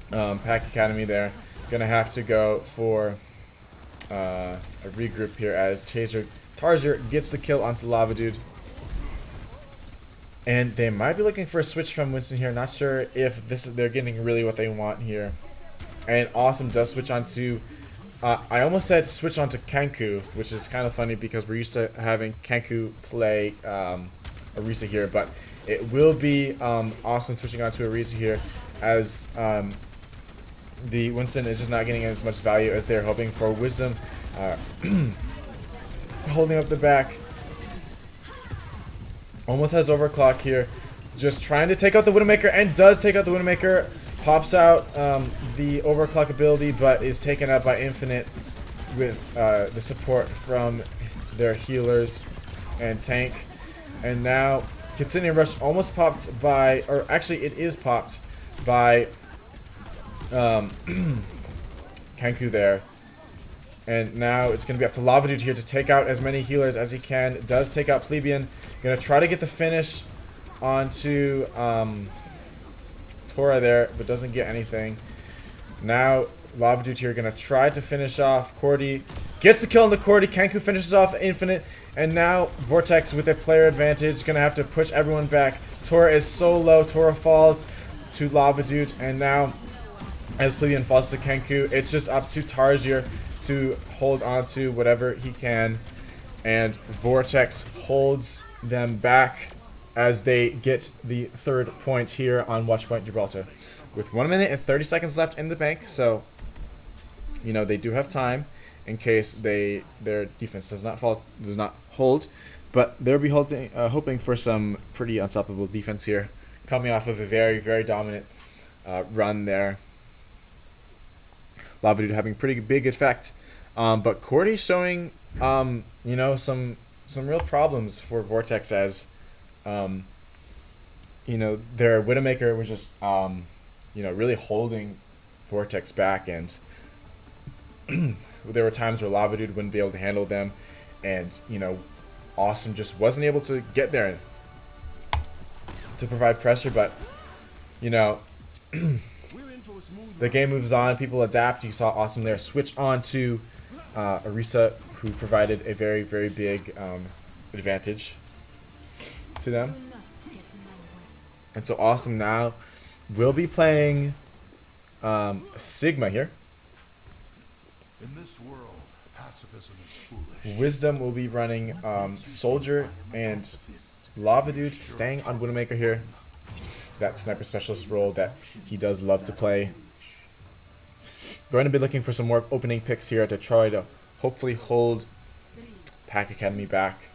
Pack Academy there. Gonna have to go for a regroup here as Tarsier gets the kill onto Lavadude. And they might be looking for a switch from Winston here. Not sure if they're getting really what they want here. And Awesome does switch onto... I almost said switch onto Kenku, which is kind of funny because we're used to having Kenku play Orisa here. But it will be Awesome switching onto Orisa here, as the Winston is just not getting as much value as they're hoping for. Wisdom holding up the back. Almost has overclock here. Just trying to take out the Widowmaker, and does take out the Widowmaker. Pops out the overclock ability, but is taken out by Infinite with the support from their healers and tank. And now Kitsune Rush almost popped by, or actually it is popped by Kenku there. And now it's going to be up to Lavadude here to take out as many healers as he can. Does take out Plebeian. Going to try to get the finish onto Tora there, but doesn't get anything. Now Lavadude here going to try to finish off Cordy. Gets the kill on the Cordy. Kenku finishes off Infinite. And now Vortex with a player advantage. Going to have to push everyone back. Tora is so low. Tora falls to Lavadude. And now as Plebeian falls to Kenku, it's just up to Tarsier to hold on to whatever he can. And Vortex holds them back as they get the third point here on Watchpoint Gibraltar. With 1 minute and 30 seconds left in the bank, so you know they do have time in case their defense does not hold. But they'll be hoping for some pretty unstoppable defense here, coming off of a very, very dominant run there. Lavadude having pretty big effect, but Cordy showing you know, some real problems for Vortex, as you know, their Widowmaker was just you know, really holding Vortex back, and there were times where Lavadude wouldn't be able to handle them, and you know, Awesome just wasn't able to get there to provide pressure. But you know, the game moves on, people adapt. You saw Awesome there switch on to Orisa, who provided a very, very big advantage to them. And so Awesome now will be playing Sigma here. In this world, pacifism is foolish. Wisdom will be running Soldier, and Lavadude staying on Widowmaker here. That sniper specialist role that he does love to play. Going to be looking for some more opening picks here to try to hopefully hold Pack Academy back.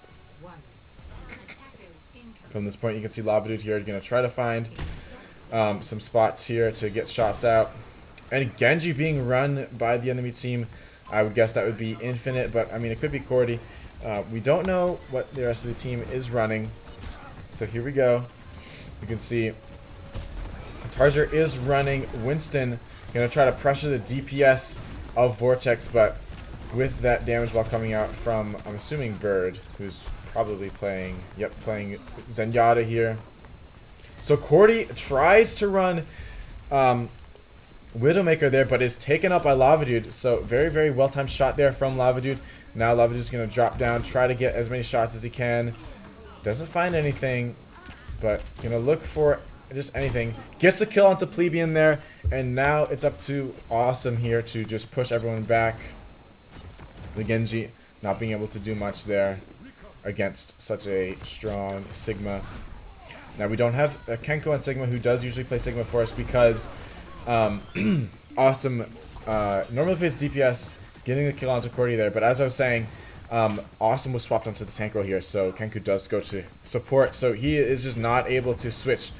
From this point, you can see Lavadude here going to try to find some spots here to get shots out. And Genji being run by the enemy team. I would guess that would be Infinite, but I mean, it could be Cordy. We don't know what the rest of the team is running. So here we go. You can see Tarzer is running Winston. Going to try to pressure the DPS of Vortex, but with that damage ball coming out from, I'm assuming, Bird, who's probably playing, playing Zenyatta here. So Cordy tries to run Widowmaker there, but is taken up by Lavadude. So very, very well-timed shot there from Lavadude. Now Lavadude's going to drop down, try to get as many shots as he can. Doesn't find anything, but going to look for just anything. Gets the kill onto Plebeian there, and now it's up to Awesome here to just push everyone back. The Genji not being able to do much there against such a strong Sigma. Now we don't have Kenko and Sigma, who does usually play Sigma for us, because Awesome normally plays DPS, getting the kill onto Cordy there. But as I was saying, Awesome was swapped onto the tank role here, so Kenku does go to support. So he is just not able to switch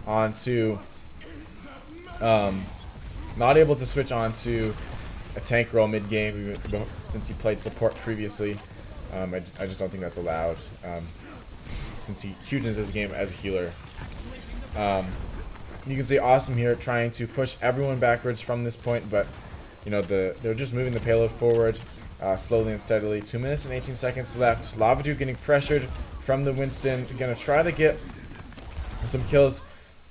onto a tank role mid game since he played support previously. I just don't think that's allowed since he queued into this game as a healer. You can see Awesome here trying to push everyone backwards from this point, but you know they're just moving the payload forward slowly and steadily. 2 minutes and 18 seconds left. Lavadu getting pressured from the Winston. Gonna try to get some kills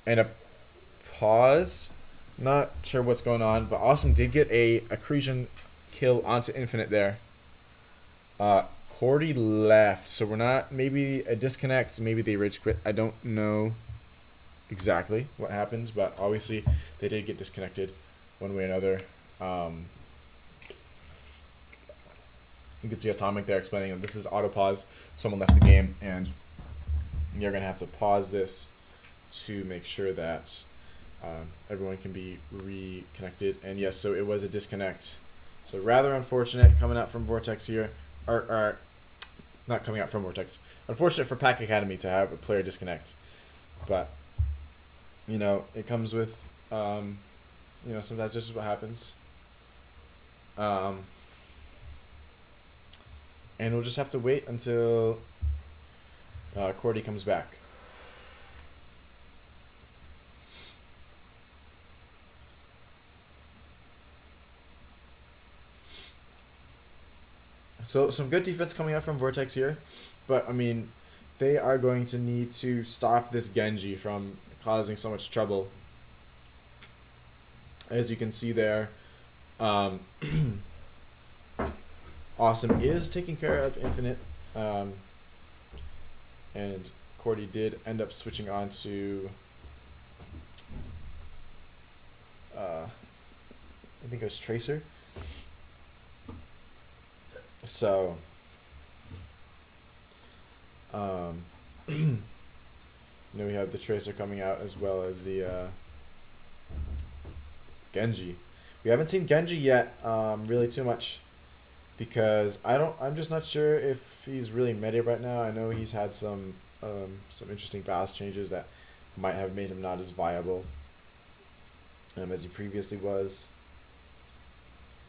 and a pause. Not sure what's going on, but Awesome did get a accretion kill onto Infinite there. Cordy left, so we're not, maybe a disconnect, maybe they rage quit. I don't know exactly what happened, but obviously they did get disconnected one way or another. You can see Atomic there explaining that this is auto pause. Someone left the game, and you're gonna have to pause this to make sure that everyone can be reconnected. And yes, so it was a disconnect. So rather unfortunate coming out from Vortex here, or not coming out from Vortex. Unfortunate for Pack Academy to have a player disconnect, but you know it comes with you know, sometimes this is what happens. And we'll just have to wait until Cordy comes back. So some good defense coming out from Vortex here, but I mean, they are going to need to stop this Genji from causing so much trouble. As you can see there, Awesome is taking care of Infinite, and Cordy did end up switching on to I think it was Tracer. So you know, we have the Tracer coming out as well as the Genji. We haven't seen Genji yet, really too much, because I'm just not sure if he's really meta right now. I know he's had some interesting balance changes that might have made him not as viable as he previously was,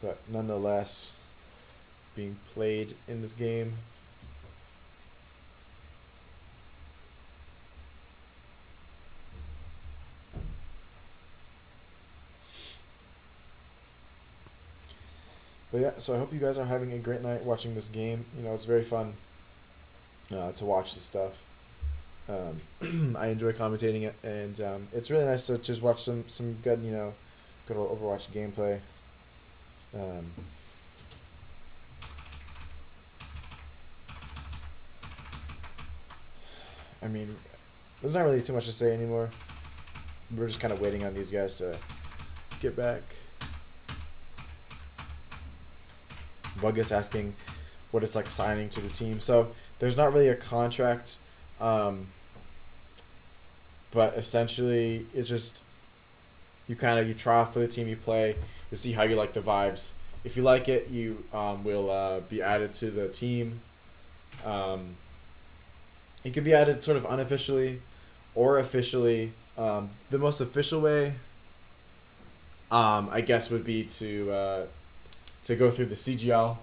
but nonetheless being played in this game. But yeah, so I hope you guys are having a great night watching this game. You know, it's very fun to watch this stuff. I enjoy commentating it, and it's really nice to just watch some good, you know, good old Overwatch gameplay. I mean, there's not really too much to say anymore. We're just kind of waiting on these guys to get back. Buggus asking what it's like signing to the team. So there's not really a contract, but essentially it's just you try out for the team you play, you see how you like the vibes. If you like it, you will be added to the team. It can be added sort of unofficially or officially. The most official way, I guess, would be to go through the CGL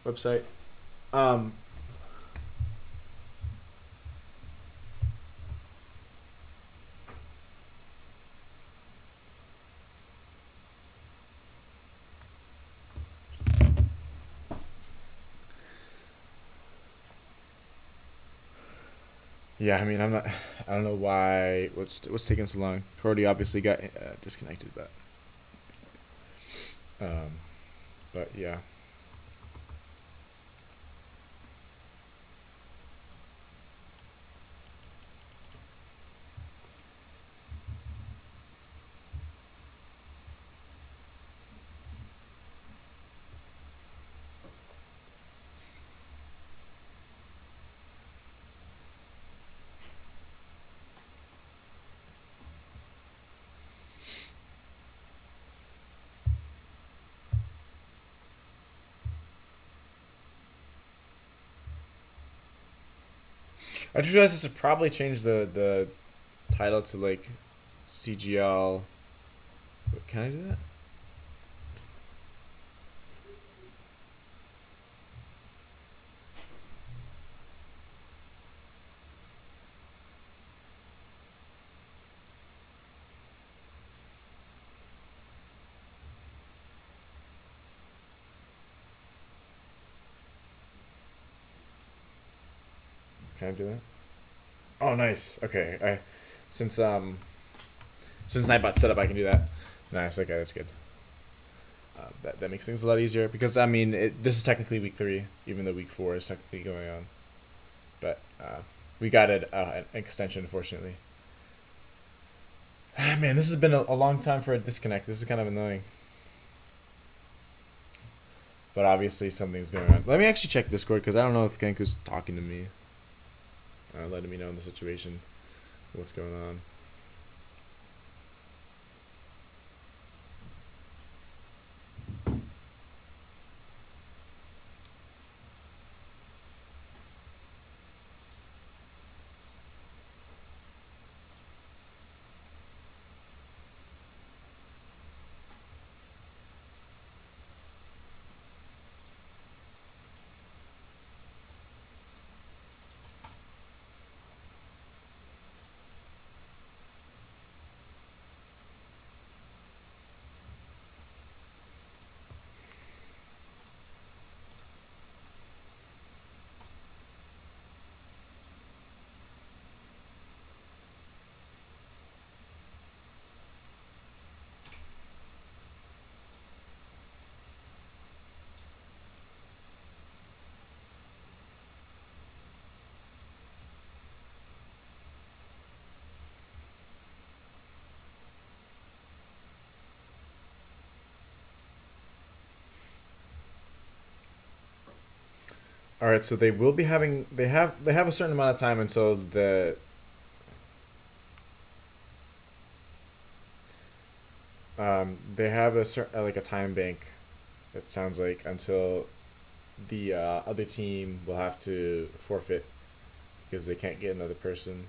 website. Um, yeah, I mean, I'm not. I don't know why. What's taking so long? Cordy obviously got disconnected, um, but yeah. I just realized this would probably change the title to like CGL. Wait, can I do that? Can I do that? Oh, nice. Okay. Since Nightbot's set up, I can do that. Nice. Okay, that's good. That makes things a lot easier because I mean this is technically week 3, even though week 4 is technically going on. But we got an extension, unfortunately. Man, this has been a long time for a disconnect. This is kind of annoying. But obviously something's going on. Let me actually check Discord because I don't know if Kenku's talking to me. Letting me know in the situation what's going on. All right, so they will be having they have a certain amount of time until they have a certain like a time bank. It sounds like until the other team will have to forfeit because they can't get another person.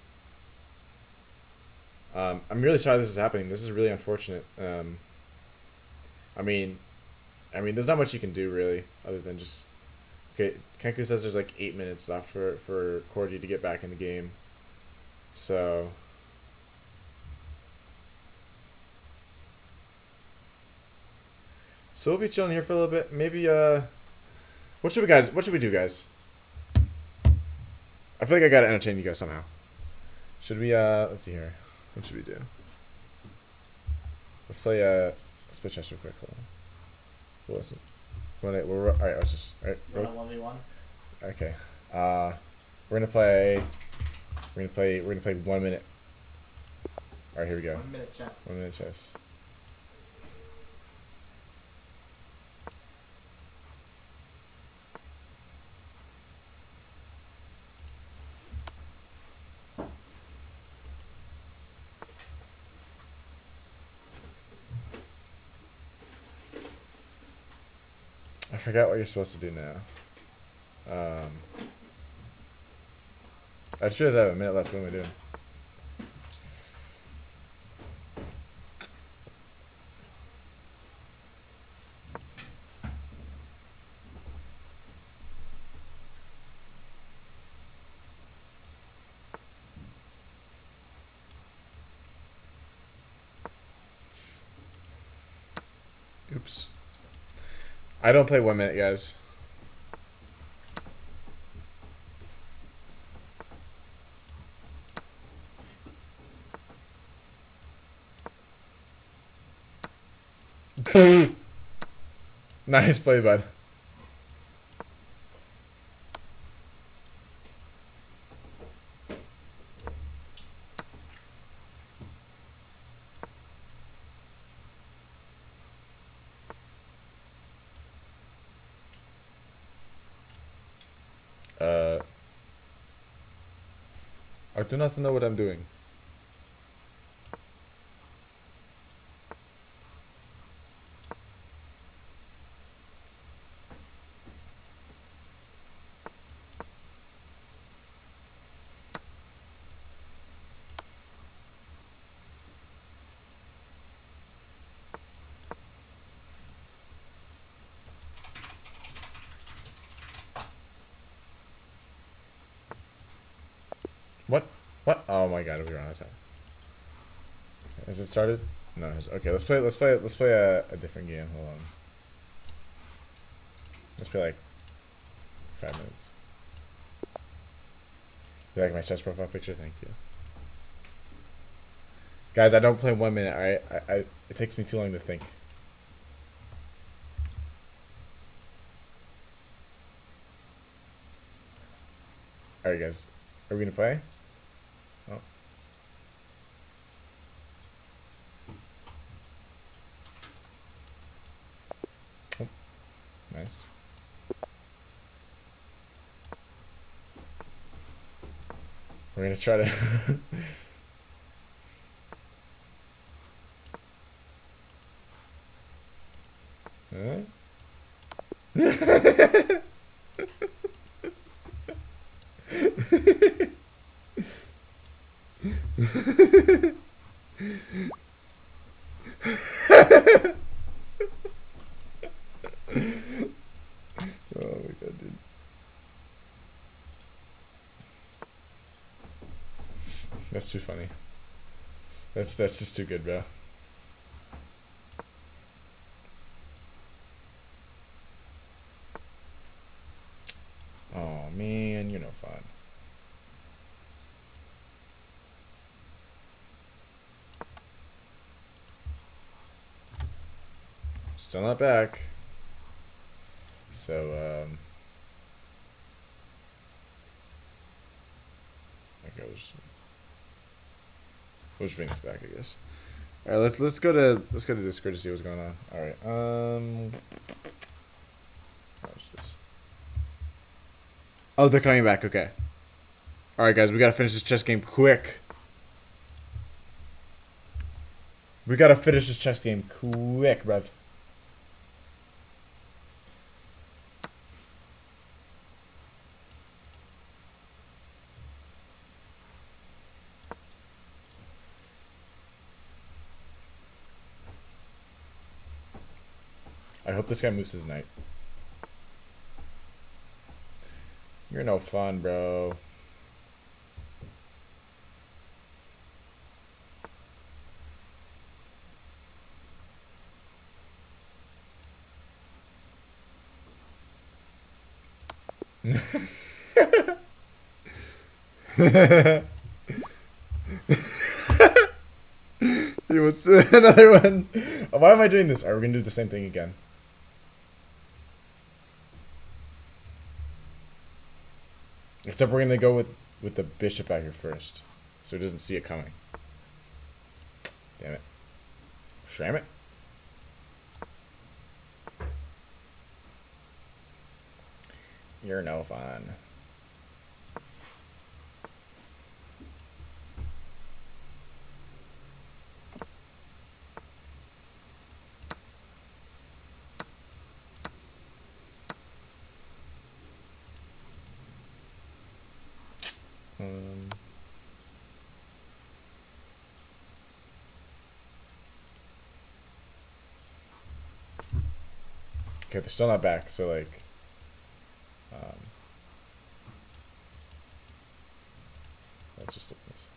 I'm really sorry this is happening. This is really unfortunate. I mean, there's not much you can do really, other than just. Okay, Kenku says there's like 8 minutes left for Cordy to get back in the game. So. So we'll be chilling here for a little bit. Maybe what should we do, guys? I feel like I gotta entertain you guys somehow. Should we let's see here. What should we do? Let's play chess real quick. Hold on. What was it? Alright, let's just alright. 1v1. Okay. We're gonna play 1 minute. Alright, here we go. 1 minute chess. 1 minute chess. I forgot what you're supposed to do now. I just realized I have a minute left. What am I doing? Oops. I don't play 1 minute, guys. Nice play, bud. I do not know what I'm doing. What? What? Oh my god, we're on a time. Has it started? No. Okay, let's play a different game. Hold on. Let's play like 5 minutes. You like my chess profile picture? Thank you. Guys, I don't play 1 minute. It takes me too long to think. Alright guys. Are we gonna play? Oh. Oh. Nice. We're gonna try to Oh my god, dude. That's too funny. That's just too good, bro. Oh man, you're no fun. Still not back. So that goes. We'll just bring this back, I guess. All right, let's go to Discord to see what's going on. All right, what's this? Oh, they're coming back. Okay. All right, guys, we gotta finish this chess game quick. We gotta finish this chess game quick, bruv. I hope this guy moves his knight. You're no fun, bro. Dude, what's another one? Why am I doing this? Are we gonna do the same thing again? Except we're gonna go with the bishop out here first, so it doesn't see it coming. Damn it! Sham it! You're no fun. Okay, they're still not back, so like, let's just open this.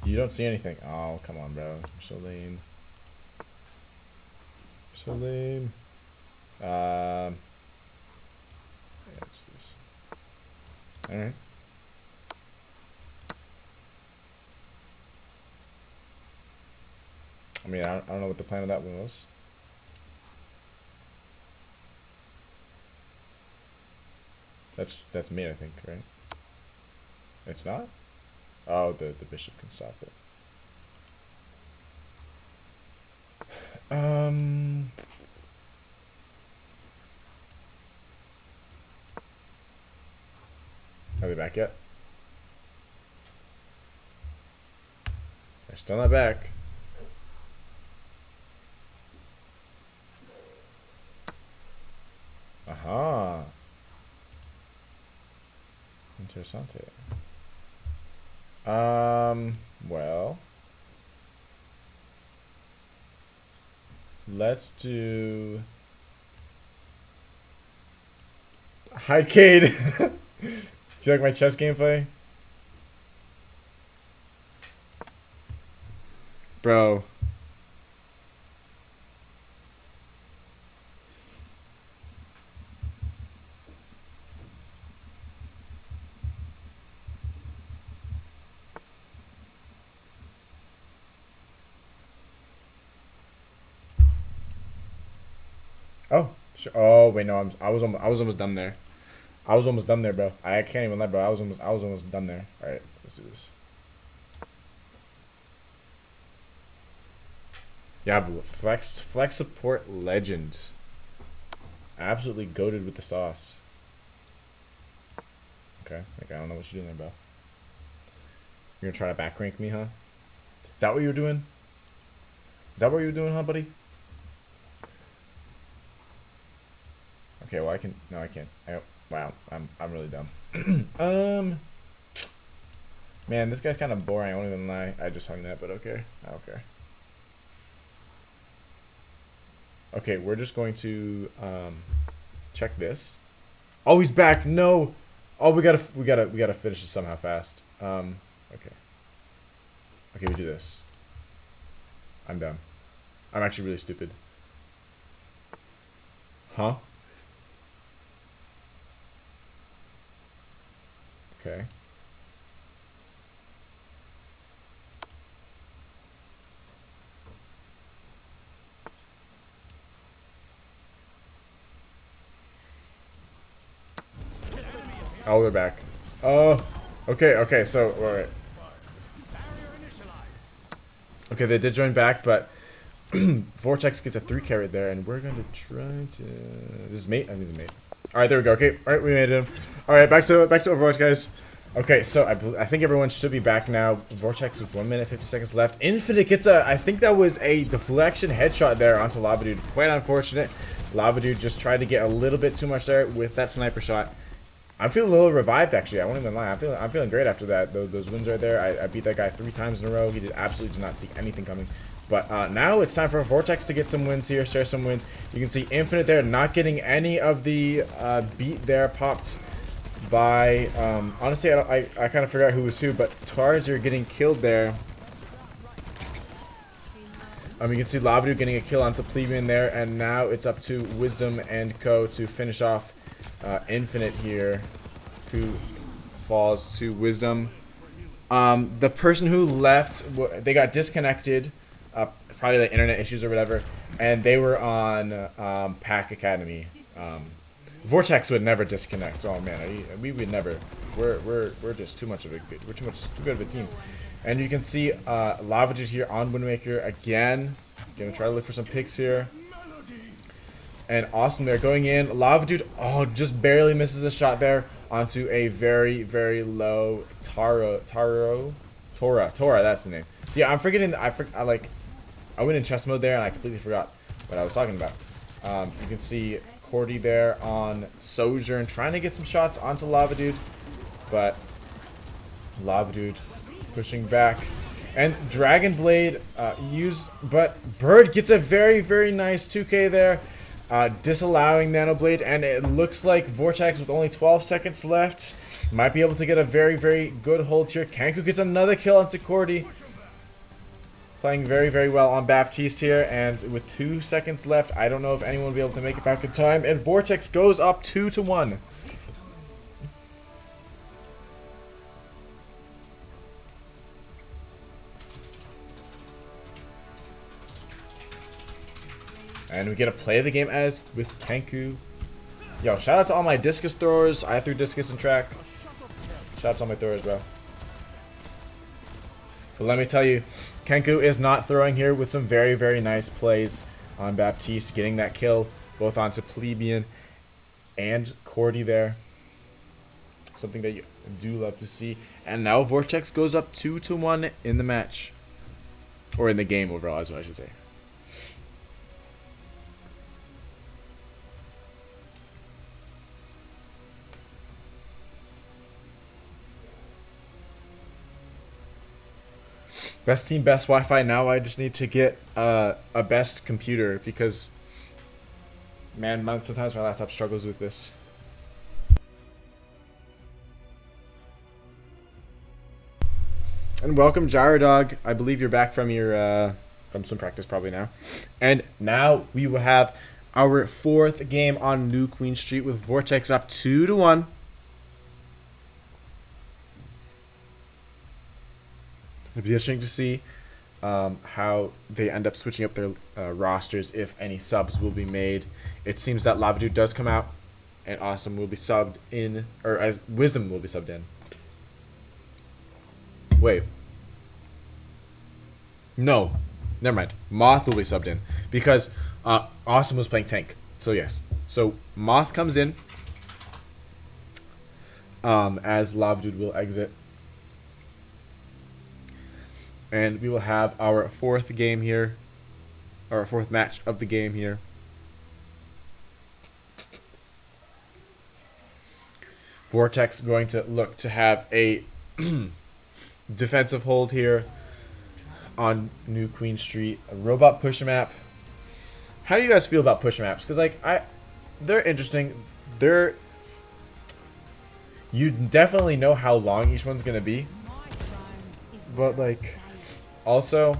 You don't see anything. Oh, come on, bro. You're so lame. So lame. Yeah, let's do this. Alright. I mean, I don't know what the plan of that one was. That's me, I think, right? It's not? Oh, the bishop can stop it. Are they back yet? They're still not back. Aha. Interessante. Well, let's do Hidecade. Do you like my chess gameplay? Bro. Oh, sure. Oh, wait, no, I was almost done there. I was almost done there, bro. I can't even lie, bro. I was almost done there. All right, let's do this. Yeah, flex support legend. Absolutely goated with the sauce. Okay, like I don't know what you're doing there, bro. You're gonna try to back rank me, huh? Is that what you were doing? Is that what you were doing, huh, buddy? Okay, well I can. No, I can't. Wow, I'm really dumb. Man, this guy's kind of boring. I won't even lie. I just hung that, but okay. I don't care. Okay, we're just going to check this. Oh, he's back. No. Oh, we gotta finish this somehow fast. Okay. Okay, we do this. I'm dumb. I'm actually really stupid. Huh? Okay. Oh, they're back. Oh, okay, so, alright. Okay, they did join back, but Vortex gets a 3 carry there, and we're going to try to... This is mate? I think this is mate. Alright, there we go. Okay, alright, we made him. Alright, back to Overwatch, guys. Okay, so I think everyone should be back now. Vortex with 1 minute 50 seconds left. Infinite gets a... I think that was a deflection headshot there onto Lava Dude. Quite unfortunate. Lava Dude just tried to get a little bit too much there with that sniper shot. I'm feeling a little revived, actually. I won't even lie. I'm feeling great after that. Those wins right there. I beat that guy 3 times in a row. He absolutely did not see anything coming. But now it's time for Vortex to get some wins here, share some wins. You can see Infinite there, not getting any of the beat there popped by... honestly, I kind of forgot who was who, but Tards are getting killed there. You can see Lavadu getting a kill onto Plebeian there, and now it's up to Wisdom and Co. to finish off Infinite here, who falls to Wisdom. The person who left, they got disconnected, probably like internet issues or whatever, and they were on Pack Academy. Vortex would never disconnect. Oh man, we would never. We're just too good of a team. And you can see Lavage here on Windmaker again. Gonna try to look for some picks here. And awesome there, going in. Lava Dude, oh, just barely misses the shot there onto a very, very low Tora, that's the name. So yeah, I'm forgetting, I went in chess mode there and I completely forgot what I was talking about. You can see Cordy there on Sojourn trying to get some shots onto Lava Dude, but Lava Dude pushing back. And Dragon Blade used, but Bird gets a very, very nice 2K there. Disallowing Nanoblade, and it looks like Vortex with only 12 seconds left might be able to get a very, very good hold here. Kanku gets another kill onto Cordy. playing very, very well on Baptiste here, and with 2 seconds left, I don't know if anyone will be able to make it back in time, and Vortex goes up 2-1. And we get to play the game as with Kenku. Yo, shout out to all my discus throwers. I threw discus and track. Shout out to all my throwers, bro. But let me tell you, Kenku is not throwing here with some very, very nice plays on Baptiste, getting that kill both onto Plebeian and Cordy there. Something that you do love to see. And now Vortex goes up 2-1 in the match. Or in the game overall, is what I should say. Best team, best Wi-Fi. Now I just need to get a best computer because, man, sometimes my laptop struggles with this. And welcome, Gyrodog. I believe you're back from your from some practice probably now. And now we will have our 4th game on New Queen Street with Vortex up 2-1. It'll be interesting to see how they end up switching up their rosters, if any subs will be made. It seems that Lavadu does come out, and Awesome will be subbed in, or as Wisdom will be subbed in. Wait. No. Never mind. Moth will be subbed in, because Awesome was playing tank. So yes. So Moth comes in as Lavadu will exit. And we will have our 4th game here, our 4th match of the game here. Vortex going to look to have a defensive hold here on New Queen Street. A robot push map. How do you guys feel about push maps? Because they're interesting. You definitely know how long each one's gonna be, but also,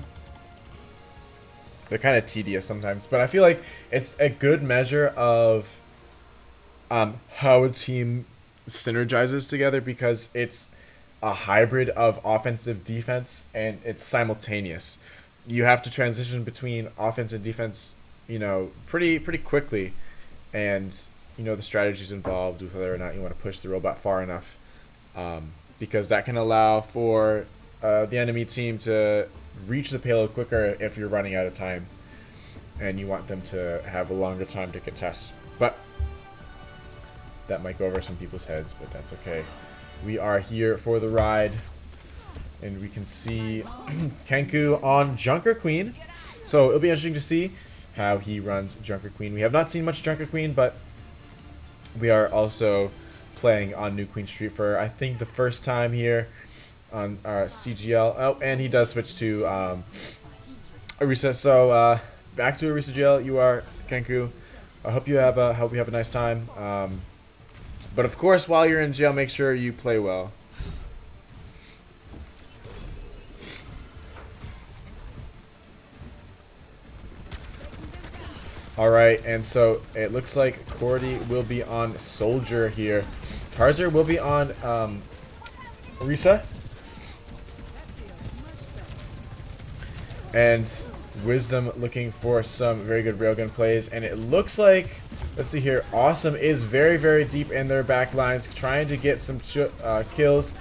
they're kind of tedious sometimes, but I feel like it's a good measure of how a team synergizes together, because it's a hybrid of offensive defense and it's simultaneous. You have to transition between offense and defense, pretty quickly, and the strategies involved with whether or not you want to push the robot far enough, because that can allow for the enemy team to reach the payload quicker if you're running out of time and you want them to have a longer time to contest. But that might go over some people's heads, but that's okay. We are here for the ride, and we can see Kenku on Junker Queen. So it'll be interesting to see how he runs Junker Queen. We have not seen much Junker Queen, but we are also playing on New Queen Street for, I think, the first time here on our CGL. Oh, and he does switch to Arisa. So back to Arisa GL. You are Kenku. I hope you have a nice time. But of course, while you're in jail, make sure you play well. Alright, and so it looks like Cordy will be on Soldier here. Tarzer will be on Arisa. And Wisdom looking for some very good railgun plays. And it looks like, let's see here, Awesome is very, very deep in their back lines, trying to get some kills.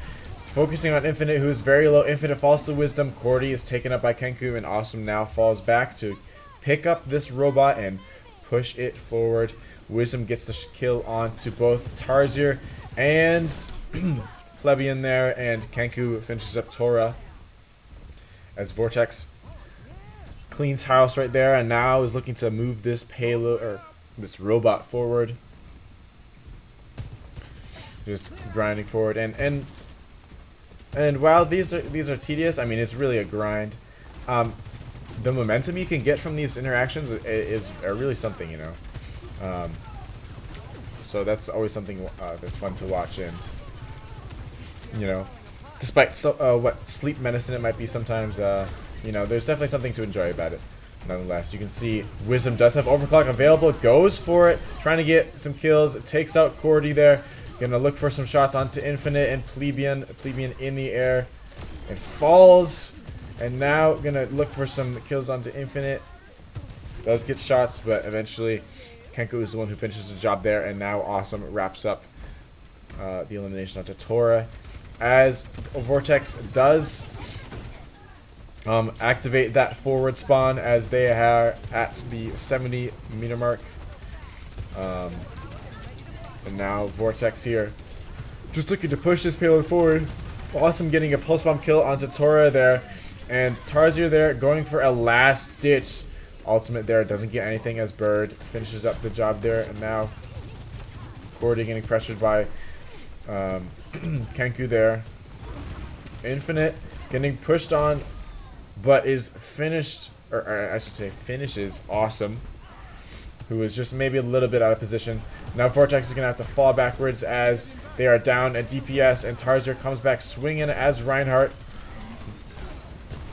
Focusing on Infinite, who's very low. Infinite falls to Wisdom. Cordy is taken up by Kenku, and Awesome now falls back to pick up this robot and push it forward. Wisdom gets the kill onto both Tarzier and Plebeian there, and Kenku finishes up Tora as Vortex cleans house right there, and now is looking to move this payload, or this robot, forward. Just grinding forward, and while these are tedious, I mean, it's really a grind. The momentum you can get from these interactions are really something, so that's always something that's fun to watch, and despite what sleep medicine it might be sometimes, you know, there's definitely something to enjoy about it. Nonetheless, you can see Wisdom does have Overclock available, goes for it, trying to get some kills, takes out Cordy there. Gonna look for some shots onto Infinite and Plebeian in the air. It falls, and now gonna look for some kills onto Infinite. Does get shots, but eventually Kenku is the one who finishes the job there, and now Awesome wraps up the elimination onto Tora. As Vortex does activate that forward spawn as they are at the 70-meter mark. And now Vortex here just looking to push this payload forward. Awesome getting a pulse bomb kill onto Tora there. And Tarsier there going for a last ditch ultimate there. Doesn't get anything as Bird finishes up the job there. And now Cordy getting pressured by Kenku there. Infinite getting pushed on, but is finished, or I should say finishes Awesome, who is just maybe a little bit out of position. Now Vortex is going to have to fall backwards as they are down at DPS, and Tarsier comes back swinging as Reinhardt.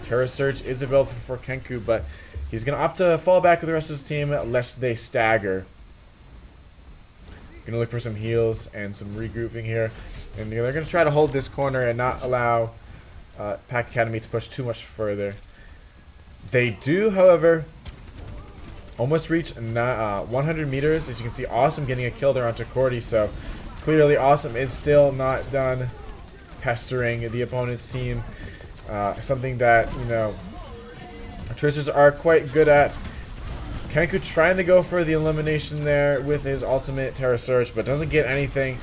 Terra Surge is available for Kenku, but he's going to opt to fall back with the rest of his team lest they stagger. Going to look for some heals and some regrouping here. And they're going to try to hold this corner and not allow Pack Academy to push too much further. They do, however, almost reach 100 meters. As you can see, Awesome getting a kill there onto Cordy. So clearly Awesome is still not done pestering the opponent's team. Something that, you know, Tracers are quite good at. Kenku trying to go for the elimination there with his ultimate Terra Surge, but doesn't get anything.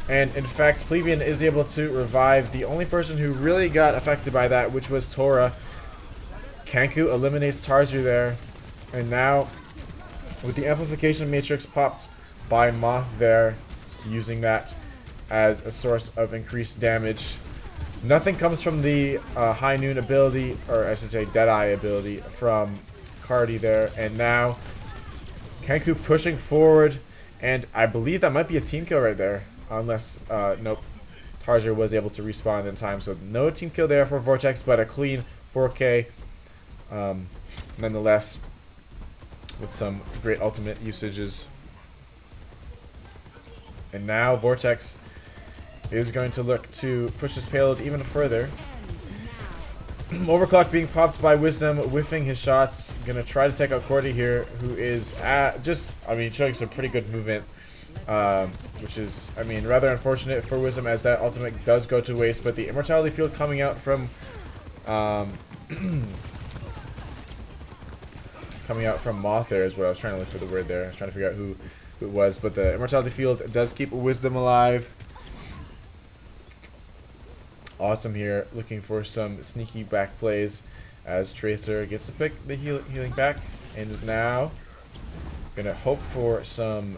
And in fact, Plebeian is able to revive the only person who really got affected by that, which was Tora. Kenku eliminates Tarsier there. And now, with the amplification matrix popped by Moth there, using that as a source of increased damage. Nothing comes from the High Noon ability, or I should say Deadeye ability from Cardi there. And now, Kenku pushing forward, and I believe that might be a team kill right there. Unless, nope, Tarsier was able to respawn in time. So no team kill there for Vortex, but a clean 4K nonetheless, with some great ultimate usages. And now Vortex is going to look to push this payload even further. Overclock being popped by Wisdom, whiffing his shots. Gonna try to take out Cordy here, who is showing some pretty good movement. Which is, rather unfortunate for Wisdom, as that ultimate does go to waste. But the immortality field coming out from Moth there is what I was trying to look for the word there. I was trying to figure out who it was, but the immortality field does keep Wisdom alive. Awesome here, looking for some sneaky back plays as Tracer gets to pick the healing back and is now gonna hope for some,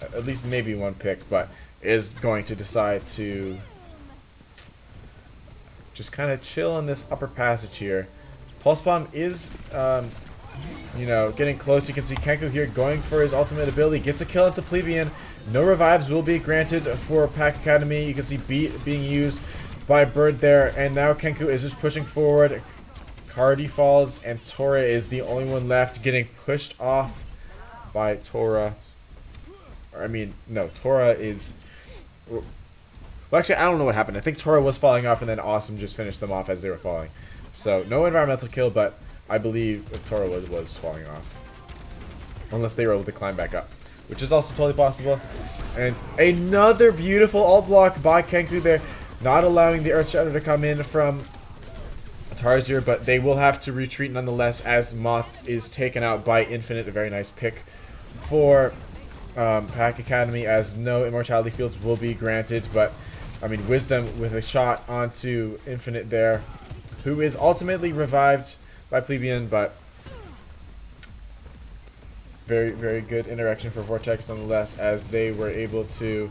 at least maybe one pick, but is going to decide to just kind of chill in this upper passage here. Pulse Bomb is, getting close. You can see Kenku here going for his ultimate ability. Gets a kill into Plebeian. No revives will be granted for Pack Academy. You can see Beat being used by Bird there. And now Kenku is just pushing forward. Cardi falls, and Tora is the only one left, getting pushed off by Tora. Tora is... Well, actually, I don't know what happened. I think Tora was falling off, and then Awesome just finished them off as they were falling. So, no environmental kill, but I believe if Tora was falling off. Unless they were able to climb back up, which is also totally possible. And another beautiful ult block by Kenku there, not allowing the Earth Shatter to come in from Tarsier, but they will have to retreat nonetheless as Moth is taken out by Infinite. A very nice pick for Pack Academy, as no immortality fields will be granted. But Wisdom with a shot onto Infinite there, who is ultimately revived by Plebeian, but very, very good interaction for Vortex nonetheless, as they were able to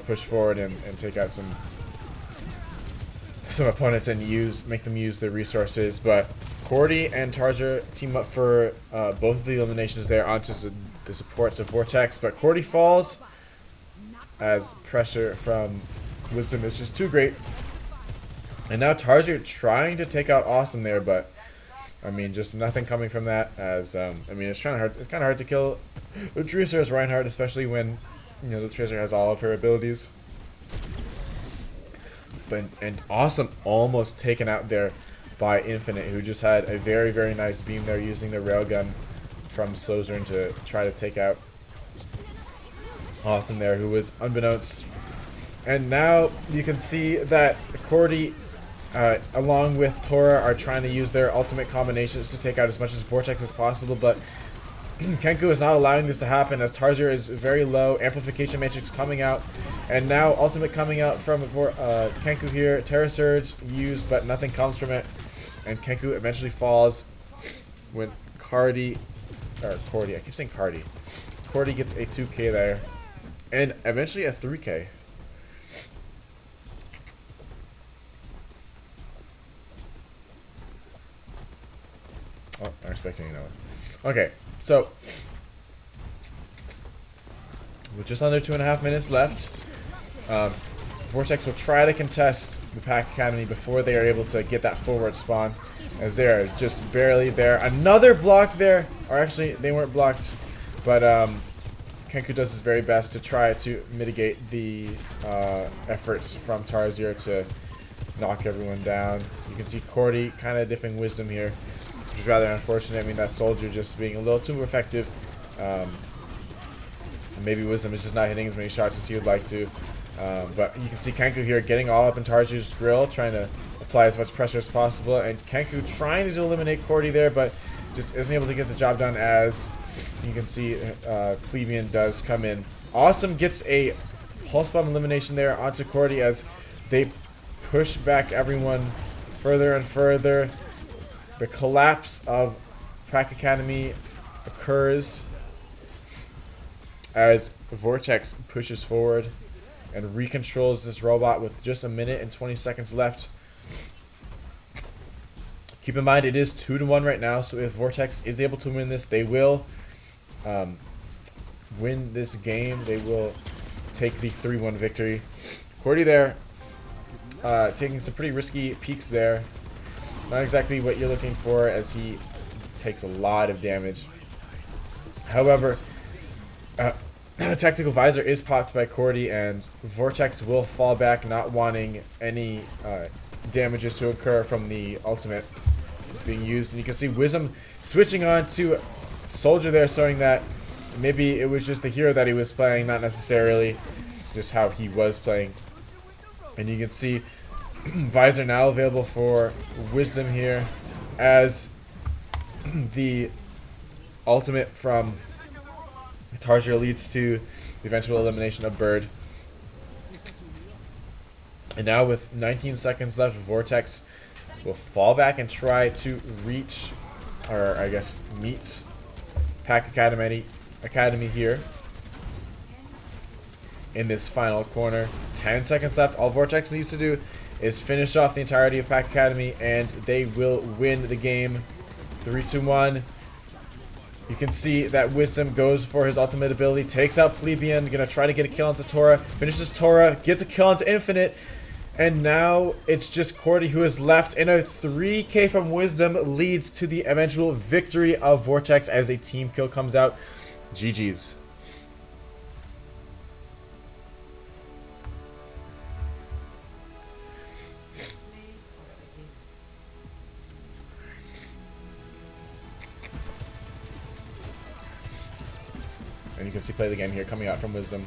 push forward and take out some opponents and make them use their resources. But Cordy and Tarsier team up for both of the eliminations there onto the supports of Vortex, but Cordy falls as pressure from Wisdom is just too great. And now Tarsier trying to take out Awesome there, but I mean, just nothing coming from that. As I mean, it's kind of hard to kill the Tracer as Reinhardt, especially when the Tracer has all of her abilities. But and Awesome almost taken out there by Infinite, who just had a very nice beam there using the railgun from Slozern to try to take out Awesome there, who was unbeknownst. And now you can see that Cordy, along with Tora, are trying to use their ultimate combinations to take out as much as Vortex as possible, but Kenku is not allowing this to happen as Tarsier is very low, Amplification Matrix coming out, and now ultimate coming out from Kenku here. Terra Surge used, but nothing comes from it, and Kenku eventually falls when Cordy, I keep saying Cardi. Cordy gets a 2k there, and eventually a 3k. Oh, I'm expecting another one. Okay, so with just under 2.5 minutes left, Vortex will try to contest the Pack Academy before they are able to get that forward spawn, as they are just barely there. Another block there, or actually they weren't blocked, but Kenku does his very best to try to mitigate the efforts from Tarsier to knock everyone down. You can see Cordy kind of diffing wisdom here, which is rather unfortunate. I mean, that soldier just being a little too effective. Maybe Wisdom is just not hitting as many shots as he would like to. But you can see Kenku here getting all up in Tarsier's grill, trying to apply as much pressure as possible. And Kenku trying to eliminate Cordy there, but just isn't able to get the job done, as you can see Plebeian does come in. Awesome gets a pulse bomb elimination there onto Cordy as they push back everyone further and further. The collapse of Pack Academy occurs as Vortex pushes forward and recontrols this robot with just 1 minute and 20 seconds left. Keep in mind, it is 2-1 right now, so if Vortex is able to win this, they will win this game. They will take the 3-1 victory. Cordy there, taking some pretty risky peeks there. Not exactly what you're looking for, as he takes a lot of damage. However, Tactical Visor is popped by Cordy, and Vortex will fall back, not wanting any damages to occur from the ultimate being used. And you can see Wisdom switching on to Soldier there, showing that maybe it was just the hero that he was playing, not necessarily just how he was playing. And you can see Visor now available for Wisdom here, as the ultimate from Tarsier leads to the eventual elimination of Bird. And now with 19 seconds left, Vortex will fall back and try to reach, or I guess meet, Pack Academy here in this final corner. 10 seconds left. All Vortex needs to do is finish off the entirety of Pack Academy, and they will win the game. 3, 2, 1. You can see that Wisdom goes for his ultimate ability, takes out Plebeian, gonna try to get a kill onto Tora, finishes Tora, gets a kill onto Infinite, and now it's just Cordy who is left, and a 3k from Wisdom leads to the eventual victory of Vortex as a team kill comes out. GG's. And you can see play the game here coming out from Wisdom.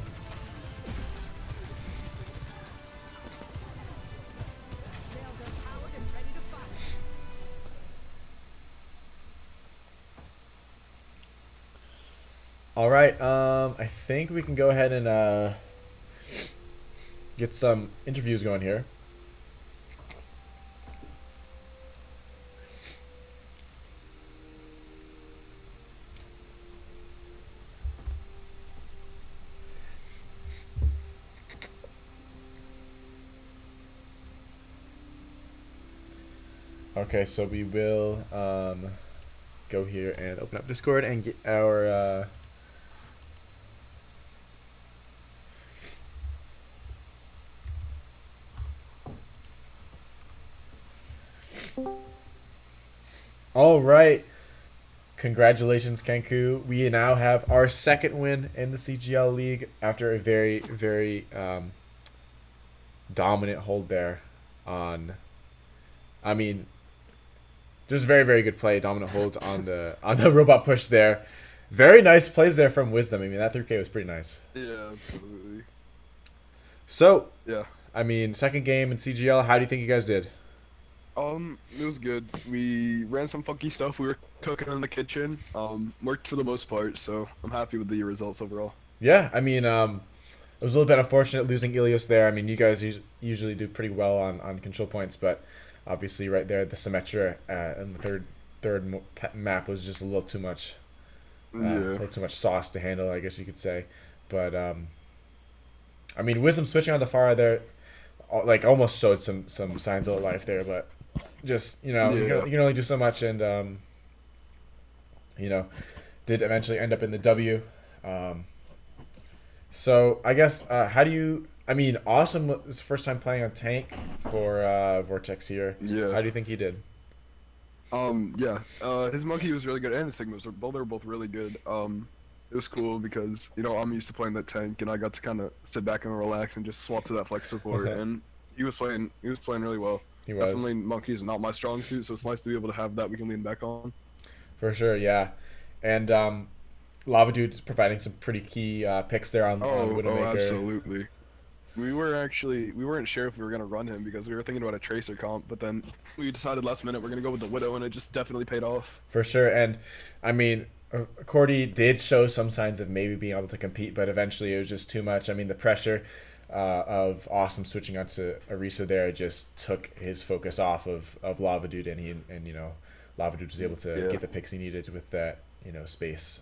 Alright, I think we can go ahead and get some interviews going here. Okay, so we will go here and open up Discord and get our All right. Congratulations, Kenku. We now have our second win in the CGL League after a very, very dominant hold there on. I mean, just very, very good play. Dominant holds on the robot push there. Very nice plays there from Wisdom. I mean, that 3K was pretty nice. Yeah, absolutely. So, Yeah. I mean, second game in CGL. How do you think you guys did? It was good. We ran some funky stuff. We were cooking in the kitchen. Worked for the most part, so I'm happy with the results overall. Yeah, I mean, it was a little bit unfortunate losing Ilios there. I mean, you guys usually do pretty well on control points, but obviously right there, the Symmetra in the map was just a little too much. A little too much sauce to handle, I guess you could say. But I mean, Wisdom switching on the Pharah there, like almost showed some signs of life there, but just you can only do so much, and did eventually end up in the W. So I guess how do you? I mean, Awesome was his first time playing on tank for Vortex here. Yeah. How do you think he did? His monkey was really good, and his Sigmas were both really good. It was cool because I'm used to playing that tank, and I got to kind of sit back and relax and just swap to that flex support, and he was playing really well. He was. Definitely, monkey is not my strong suit, so it's nice to be able to have that we can lean back on. For sure, yeah, and Lava Dude's providing some pretty key picks there on Widowmaker. Absolutely. We weren't sure if we were gonna run him because we were thinking about a Tracer comp, but then we decided last minute we're gonna go with the Widow, and it just definitely paid off. For sure, and I mean, Cordy did show some signs of maybe being able to compete, but eventually it was just too much. I mean, the pressure of Awesome switching onto Orisa there just took his focus off of Lava Dude, and Lava Dude was able to get the picks he needed with that space.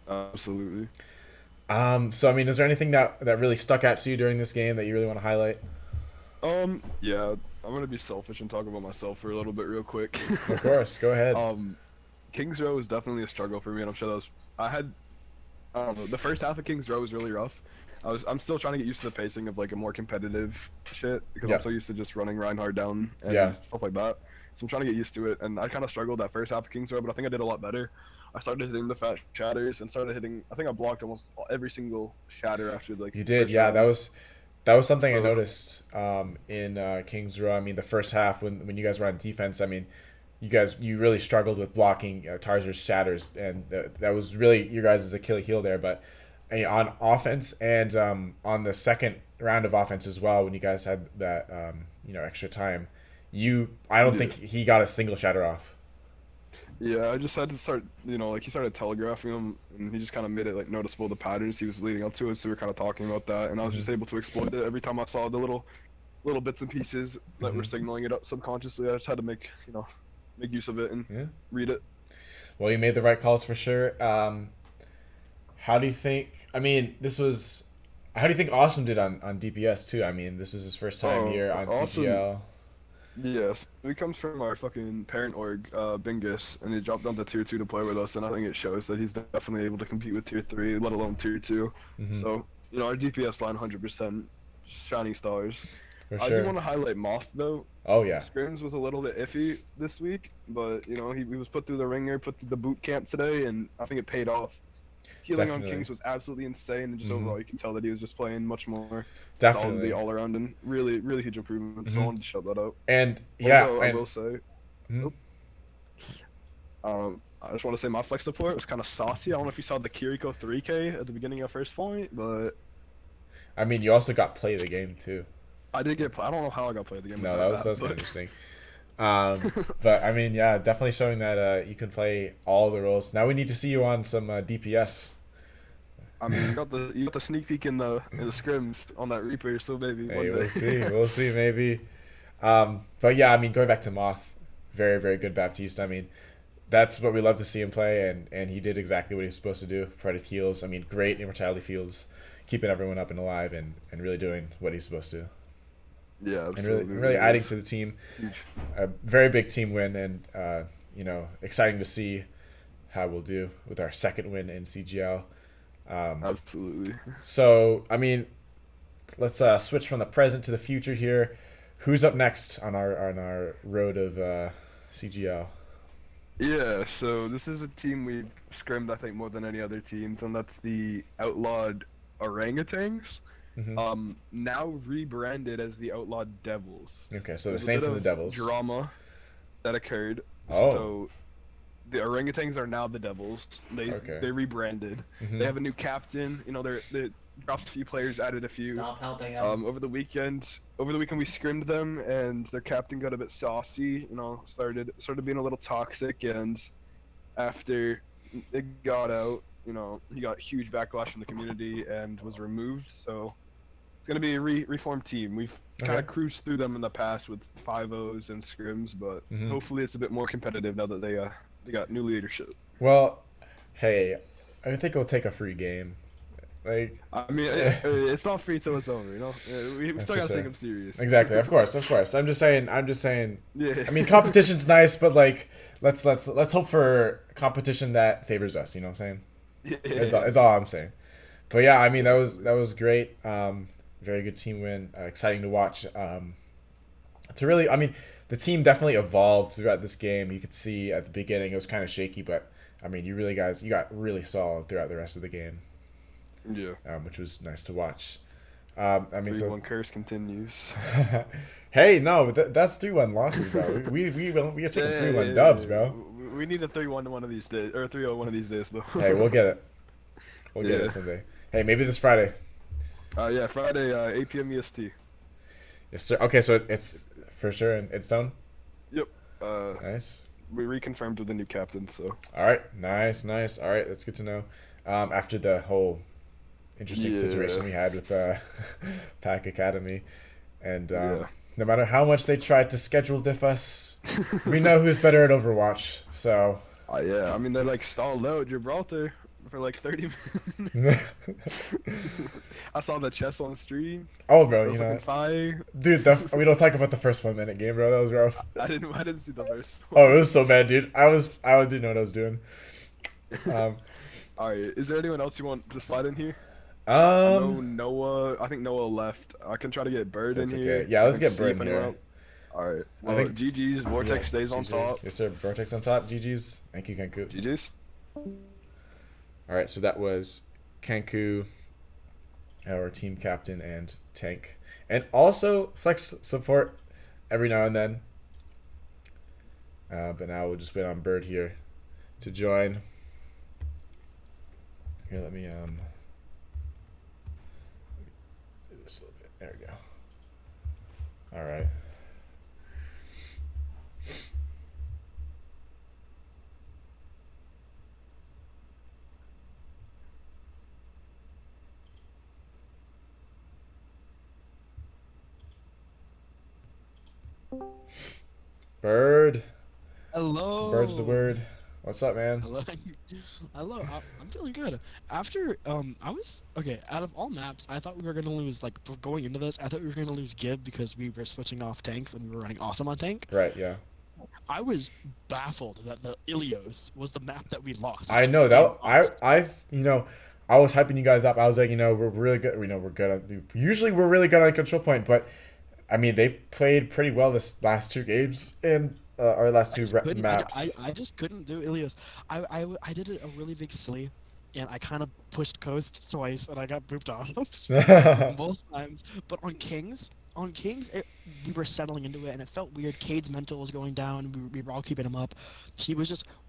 Absolutely. So I mean, is there anything that really stuck out to you during this game that you really want to highlight? Yeah, I'm gonna be selfish and talk about myself for a little bit real quick. Of course, go ahead. King's Row was definitely a struggle for me, and I'm sure I don't know, the first half of King's Row was really rough. I'm still trying to get used to the pacing of like a more competitive shit because I'm so used to just running Reinhardt down and stuff like that. So I'm trying to get used to it, and I kind of struggled that first half of King's Row, but I think I did a lot better. I started hitting the fat shatters and started hitting. I think I blocked almost every single shatter after like. You did, yeah. That was something I noticed in King's Row. I mean, the first half when you guys were on defense, I mean, you really struggled with blocking Tarzer's shatters, and that was really your guys' Achilles heel there. But on offense and on the second round of offense as well, when you guys had that extra time, I don't think he got a single shatter off. Yeah, I just had to start, he started telegraphing them, and he just kind of made it, like, noticeable the patterns he was leading up to it, so we were kind of talking about that, and I was just able to exploit it every time I saw the little bits and pieces that were signaling it up subconsciously. I just had to make use of it and read it. Well, you made the right calls for sure. How do you think, how do you think Awesome did on DPS, too? I mean, this is his first time here on Awesome. CGL. Yes, he comes from our fucking parent org, Bingus, and he dropped down to tier 2 to play with us, and I think it shows that he's definitely able to compete with tier 3, let alone tier 2. So, our DPS line 100% shining stars. For I sure. do want to highlight Moth, though. Oh, yeah. Scrims was a little bit iffy this week, but, he was put through the ringer, put through the boot camp today, and I think it paid off. Healing Definitely. on Kings was absolutely insane, and just overall you can tell that he was just playing much more Definitely. solidly all around, and really, really huge improvement, so I wanted to shout that out. And, Although, I I will say, I just want to say my flex support was kind of saucy. I don't know if you saw the Kiriko 3K at the beginning of first point, but I mean, you also got play of the game, too. I did get. I don't know how I got played the game. No, that was kind of interesting. But I mean, yeah, definitely showing that you can play all the roles. Now we need to see you on some DPS. I mean, you got the sneak peek in the scrims on that Reaper, so maybe Hey, one day. we'll see, maybe. But yeah, I mean, going back to Moth, very, very good Baptiste. I mean, that's what we love to see him play, and he did exactly what he was supposed to do. Provided heals. I mean, great immortality fields, keeping everyone up and alive, and really doing what he's supposed to. Yeah, And absolutely. really adding to the team. A very big team win, and exciting to see how we'll do with our second win in CGL. Absolutely. So, I mean, let's switch from the present to the future here. Who's up next on our road of CGL? Yeah, so this is a team we've scrimmed, I think, more than any other teams, and that's the Outlawed Orangutans. Hmm. Now rebranded as the Outlawed Devils. Okay, so the There's a bit Saints and the of Devils. drama that occurred. Oh, So the orangutans are now the Devils. They okay. they rebranded. Hmm. They have a new captain. You know, they dropped a few players, added a few. Stop helping him. Over the weekend, we scrimmed them, and their captain got a bit saucy. You know, started being a little toxic, and after it got out, you know, he got huge backlash from the community and was removed. So it's gonna be a reformed team. We've kind Okay. of cruised through them in the past with 5-0s and scrims, but Mhm. hopefully it's a bit more competitive now that they got new leadership. Well, hey, I think we'll take a free game. Like, I mean, it's not free till it's over, you know. We That's still for gotta sure. take them serious. exactly, of course, of course. I'm just saying. Yeah. I mean, competition's nice, but like, let's hope for competition that favors us. You know what I'm saying? Is all I'm saying. But yeah, I mean, that was great. Very good team win. Exciting to watch. To really, I mean, the team definitely evolved throughout this game. You could see at the beginning it was kind of shaky, but I mean, you got really solid throughout the rest of the game, Yeah. which was nice to watch. I mean, 3-1 curse continues. hey, no, that's 3-1 losses, bro. We are taking 3-1 dubs, bro. We need a 3-1 one of these days, or 3-0 one of these days, though. Hey, we'll get it. We'll get Yeah. it someday. Hey, maybe this Friday. Yeah, Friday, 8 p.m. EST. Yes, sir. Okay, so it's for sure in Idstone. Yep. Nice. We reconfirmed with the new captain, so. All right, nice. All right, that's good to know. After the whole interesting situation Yeah. we had with Pack Academy, and Yeah. no matter how much they tried to schedule diff us, we know who's better at Overwatch. So Yeah, I mean, they like stalled out Gibraltar for like 30 minutes. I saw the chess on stream. oh, It bro, was you know, looking fire. dude, we don't talk about the first 1 minute game, bro. That was rough. I didn't see the first. Oh, it was so bad, dude. I didn't know what I was doing. Um, All right, is there anyone else you want to slide in here? I know um, Noah. I think Noah left. I can try to get Bird in That's here. okay. Yeah, I let's can get see Bird if in anyone here. else- All right. I Well, think- GG's. Vortex stays on GG. top. Yes, sir. Vortex on top. GG's. Thank you, Kenku. GG's. All right, so that was Kenku, our team captain and tank, and also flex support every now and then. But now we'll just wait on Bird here to join. Here, let me do this a little bit. There we go. All right. Bird. Hello. Bird's the word. What's up, man? Hello. Hello. I'm feeling good. After I was okay. Out of all maps, I thought we were gonna lose. Like going into this, I thought we were gonna lose Gib because we were switching off tanks and we were running awesome on tank. Right, yeah. I was baffled that the Ilios was the map that we lost. I know that I was hyping you guys up. I was like, we're really good. We're good at usually we're really good on control point, but I mean they played pretty well this last two games in our last two maps. I just couldn't do Ilios. I did a really big silly, and I kind of pushed coast twice, and I got booped off both times. But on Kings, we were settling into it, and it felt weird. Cade's mental was going down. We were all keeping him up.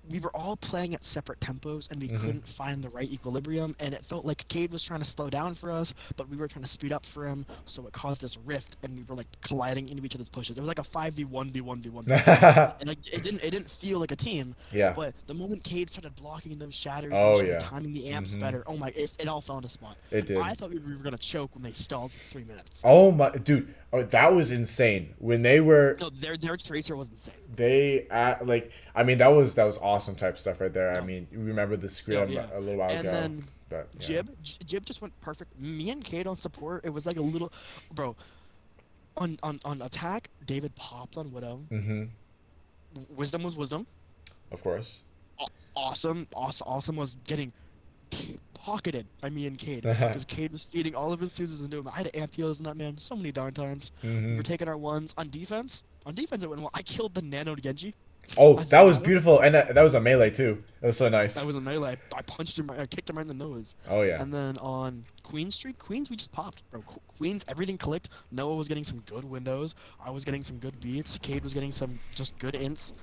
We were all playing at separate tempos, and we couldn't find the right equilibrium. And it felt like Cade was trying to slow down for us, but we were trying to speed up for him. So it caused this rift, and we were like colliding into each other's pushes. It was like a 5v1v1v1, and like it didn't feel like a team. Yeah. But the moment Cade started blocking those shatters, Oh, and started yeah. timing the amps better, oh my, it all fell into spot. It did. I thought we were gonna choke when they stalled for 3 minutes. Oh my dude, that was insane. When they were No, their tracer was insane. I mean that was awesome type stuff right there. I No. mean, you remember the scrim yeah. a little while And ago. then But yeah. Jib just went perfect. Me and Cade on support, it was like a little, bro. On attack, David popped on Widow. Mm-hmm. Wisdom was Wisdom. Of course. Awesome was getting pocketed by me and Cade because Cade was feeding all of his Caesars into him. I had ampules in that man so many darn times. We Mm-hmm. were taking our ones on defense. On defense, it went well. I killed the nano Genji. Oh, I that saw was one. beautiful, and that was a melee too. That was so That nice. was a melee. I punched him. I kicked him right in the nose. Oh yeah. And then on Queen Street, Queens, we just popped, bro. Queens, everything clicked. Noah was getting some good windows. I was getting some good beats. Cade was getting some just good ints.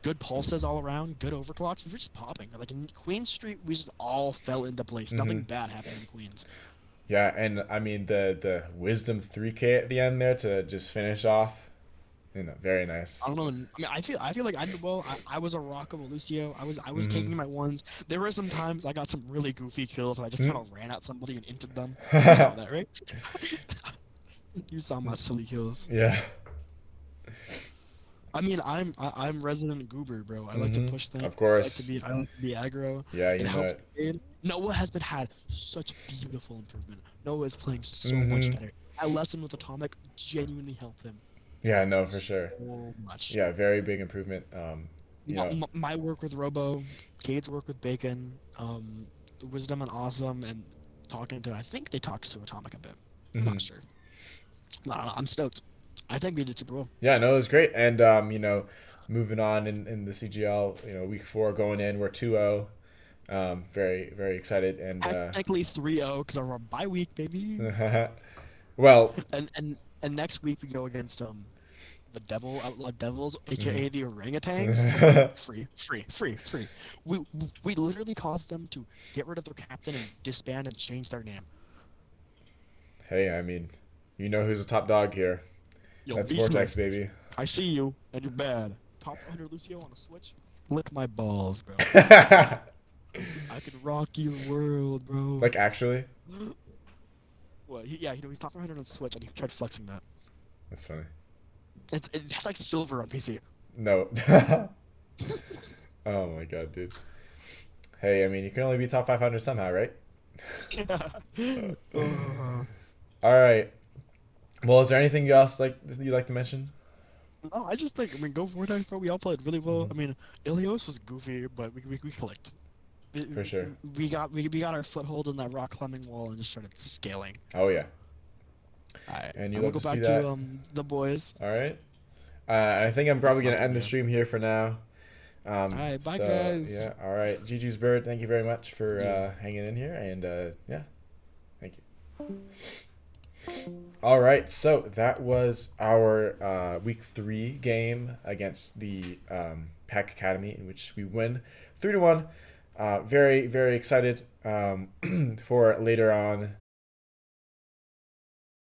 Good pulses all around. Good overclocks. We were just popping. Like in Queen Street, we just all fell into place. Nothing bad happened in Queens. Yeah, and I mean the wisdom 3K at the end there to just finish off. Very nice. I don't know. I mean, I feel like I did well. I was a rock of a Lucio. I was taking my ones. There were some times I got some really goofy kills and I just kind of ran at somebody and inted them. You saw that, right? You saw my silly kills. Yeah. I mean, I'm resident goober, bro. I like to push things. Of course. I like to be aggro. Yeah, It you know helps. it. Noah has had such beautiful improvement. Noah is playing so Mm-hmm. much better. That lesson with Atomic genuinely helped him Yeah, no, for sure. so much. Yeah, very big improvement. My work with Robo, Cade's work with Bacon, Wisdom and Awesome, and talking to, I think they talked to Atomic a bit. I'm not sure. I don't know, I'm stoked. I think we did super well. Yeah, no, it was great. And moving on in the CGL, week 4 going in, we're 2-0. Very very excited and Technically 3-0 because of our bye week, baby. well, And next week we go against the Devil Outlaw Devils, aka the Orangutans. Free. We literally caused them to get rid of their captain and disband and change their name. hey, I mean, who's the top dog here? Yo, That's be Vortex, smooth. baby. I see you, and you're bad. Top 100 Lucio on the Switch? Lick my balls, bro. I could rock you the world, bro. Like actually, What? He's top 100 on Switch, and he tried flexing that. that's funny. It's like silver on PC. No. Oh my god, dude. Hey, I mean, you can only be top 500 somehow, right? All right. Well, is there anything else you'd like to mention? No, I just think, go Vortex, bro. We all played really well. I mean, Ilios was goofy, but we clicked. For sure. We got our foothold in that rock climbing wall and just started scaling. Oh yeah. Alright. And you we'll love go to see back that. to the boys. All right. I think I'm probably gonna end the Yeah. stream here for now. Alright, bye So, guys. Yeah. All right. GG's Bird. Thank you very much for Yeah. hanging in here, and yeah, thank you. All right. So that was our week 3 game against the Pack Academy, in which we win 3-1. Very very excited for later on